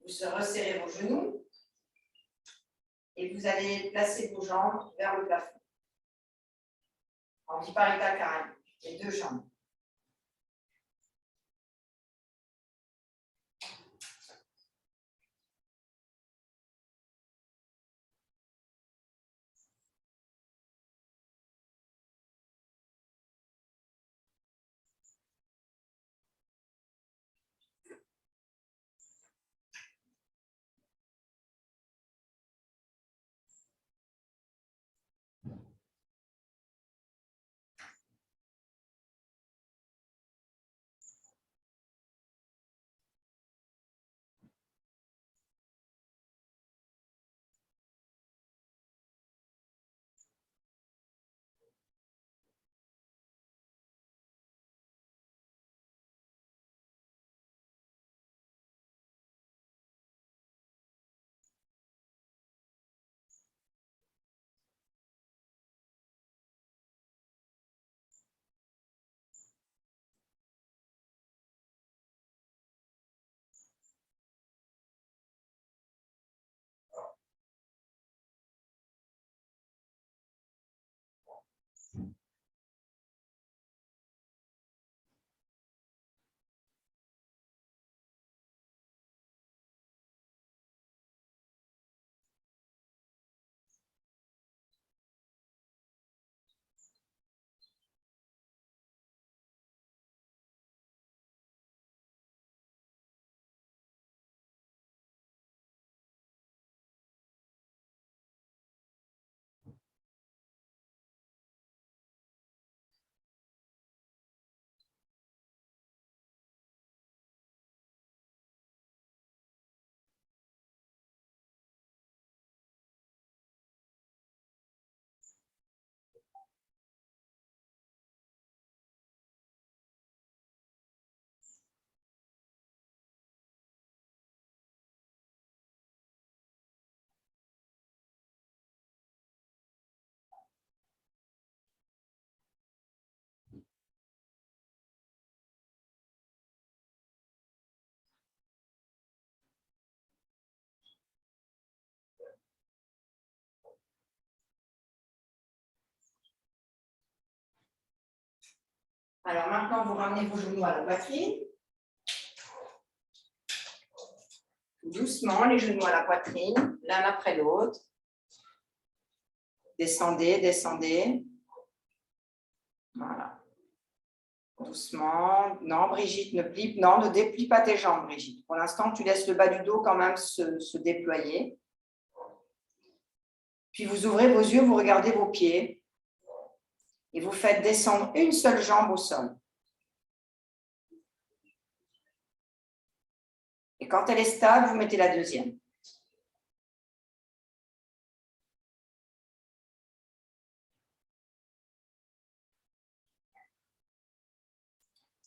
vous resserrez vos genoux et vous allez placer vos jambes vers le plafond. En biparital carré, les deux jambes. Alors maintenant, vous ramenez vos genoux à la poitrine. Doucement, les genoux à la poitrine, l'un après l'autre. Descendez, descendez. Voilà. Doucement. Non, Brigitte, ne déplie pas tes jambes, Brigitte. Pour l'instant, tu laisses le bas du dos quand même se déployer. Puis vous ouvrez vos yeux, vous regardez vos pieds. Et vous faites descendre une seule jambe au sol. Et quand elle est stable, vous mettez la deuxième.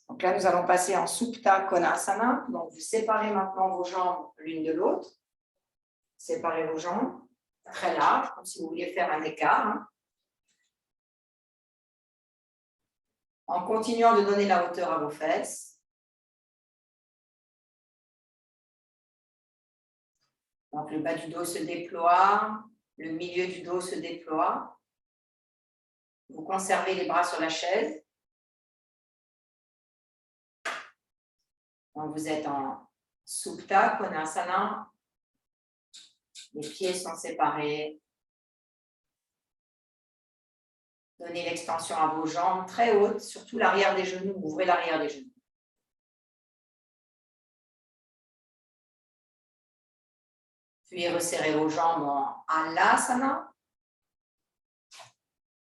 Donc là, nous allons passer en Supta Konasana. Donc, vous séparez maintenant vos jambes l'une de l'autre. Séparez vos jambes très larges, comme si vous vouliez faire un écart. Hein. En continuant de donner la hauteur à vos fesses. Donc, le bas du dos se déploie, le milieu du dos se déploie. Vous conservez les bras sur la chaise. Donc, vous êtes en Supta Konasana. Les pieds sont séparés. Donnez l'extension à vos jambes très hautes, surtout l'arrière des genoux. Ouvrez l'arrière des genoux. Puis resserrez vos jambes en Alasana.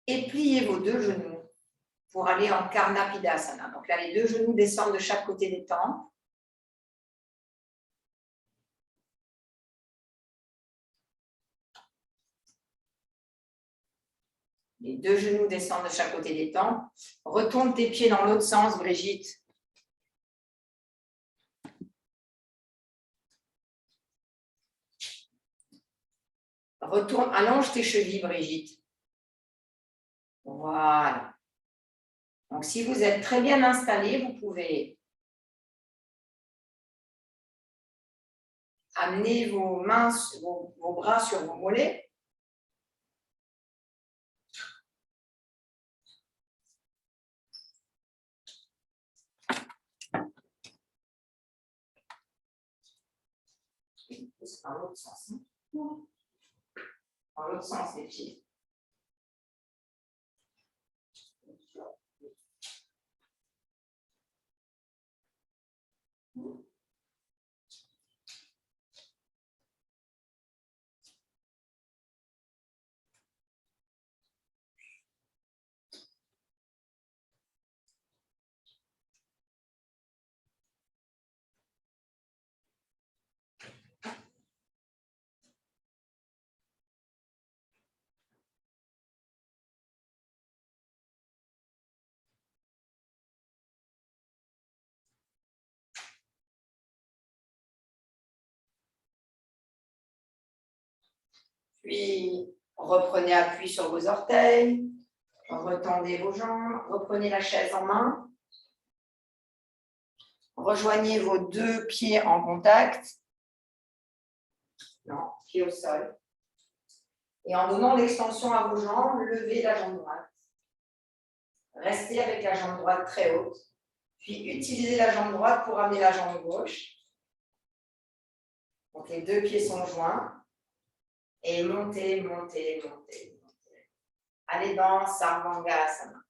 Et pliez vos deux genoux pour aller en Karnapidasana. Donc là, les deux genoux descendent de chaque côté des tempes. Les deux genoux descendent de chaque côté des tempes. Retourne tes pieds dans l'autre sens, Brigitte. Retourne, allonge tes chevilles, Brigitte. Voilà. Donc, si vous êtes très bien installé, vous pouvez amener vos mains, vos bras sur vos mollets. Dans l'autre sens. Dans l'autre sens, les pieds. Puis, reprenez appui sur vos orteils, retendez vos jambes, reprenez la chaise en main, rejoignez vos deux pieds en contact, non, pied au sol, et en donnant l'extension à vos jambes, levez la jambe droite. Restez avec la jambe droite très haute, puis utilisez la jambe droite pour amener la jambe gauche. Donc, les deux pieds sont joints. Et montez, montez, montez, montez. Allez dans Sarvangasana.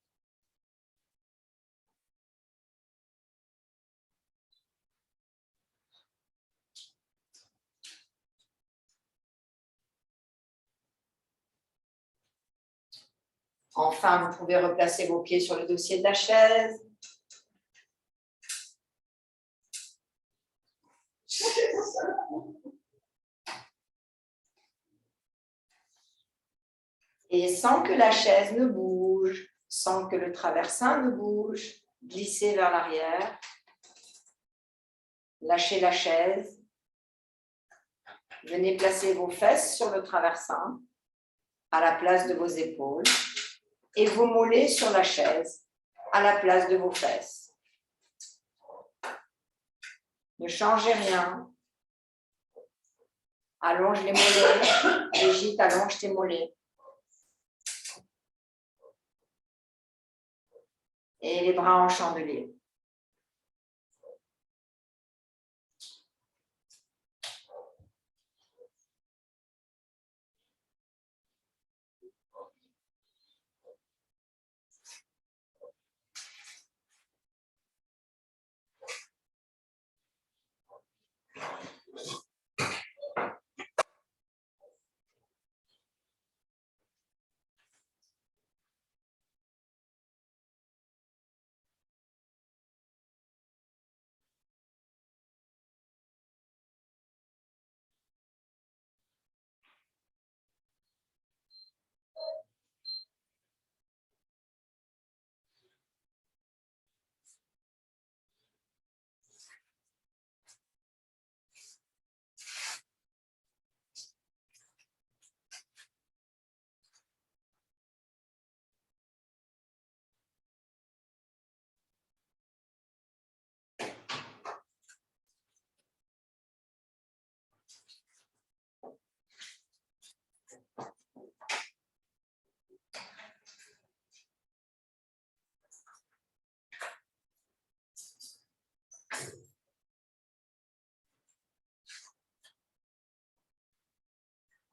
Enfin, vous pouvez replacer vos pieds sur le dossier de la chaise. Et sans que la chaise ne bouge, sans que le traversin ne bouge, glissez vers l'arrière. Lâchez la chaise. Venez placer vos fesses sur le traversin à la place de vos épaules et vos mollets sur la chaise à la place de vos fesses. Ne changez rien. Allonge les mollets. Brigitte, allonge tes mollets. Et les bras en chandelier.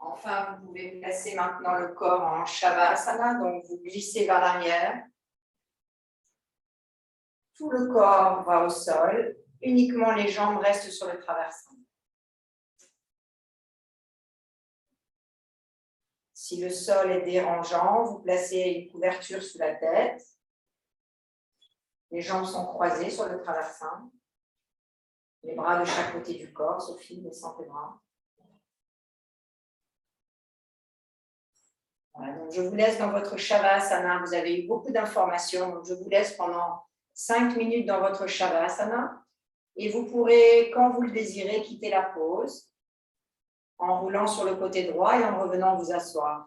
Enfin, vous pouvez placer maintenant le corps en Shavasana, donc vous glissez vers l'arrière. Tout le corps va au sol, uniquement les jambes restent sur le traversin. Si le sol est dérangeant, vous placez une couverture sous la tête. Les jambes sont croisées sur le traversin. Les bras de chaque côté du corps, Sophie, descend tes bras. Voilà, donc je vous laisse dans votre Shavasana. Vous avez eu beaucoup d'informations, donc je vous laisse pendant 5 minutes dans votre Shavasana. Et vous pourrez, quand vous le désirez, quitter la pose en roulant sur le côté droit et en revenant vous asseoir.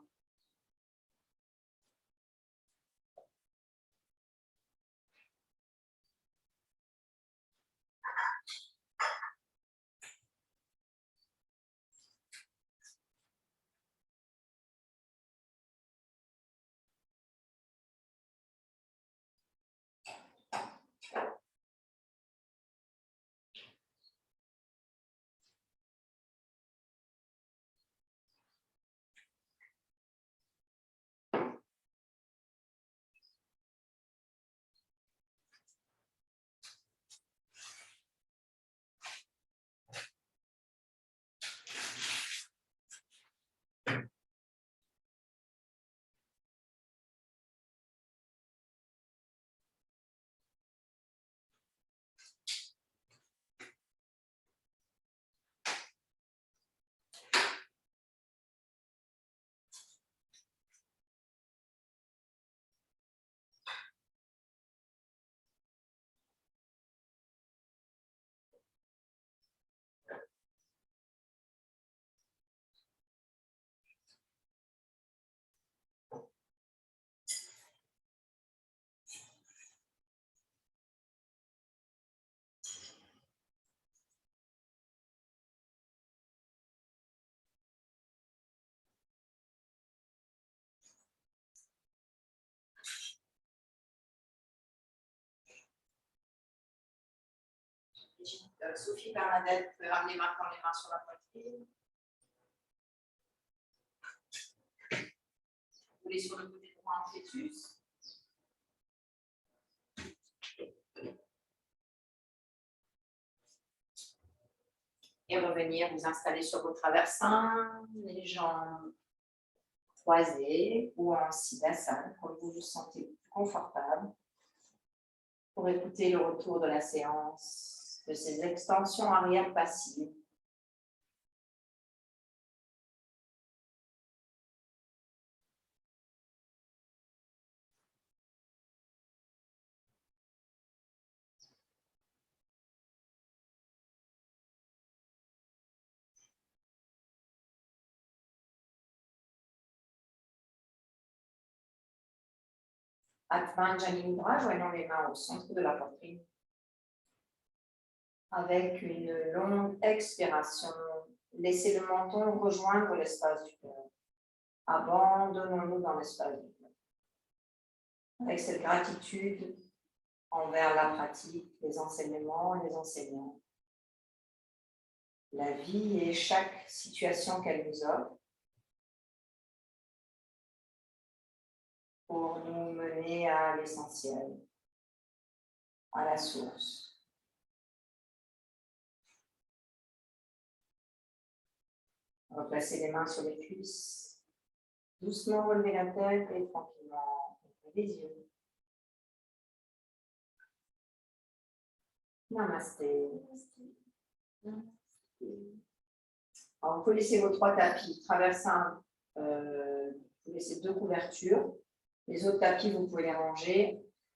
Sophie, Bernadette, vous pouvez ramener maintenant les mains sur la poitrine. Vous voulez sur le côté droit en fœtus. Et revenir vous installer sur vos traversins, les jambes croisées ou en siddhasana, comme vous vous sentez plus confortable, pour écouter le retour de la séance, de ces extensions arrière passives. Atman Jani Mudra, joignant les mains au centre de la poitrine. Avec une longue expiration, laissez le menton rejoindre l'espace du cœur. Abandonnons-nous dans l'espace du cœur. Avec cette gratitude envers la pratique, les enseignements et les enseignants, la vie et chaque situation qu'elle nous offre, pour nous mener à l'essentiel, à la source. Replacez les mains sur les cuisses. Doucement relevez la tête et tranquillement ouvrez les yeux. Namasté. Alors, vous pouvez laisser vos 3 tapis traversant, vous laissez 2 couvertures. Les autres tapis, vous pouvez les ranger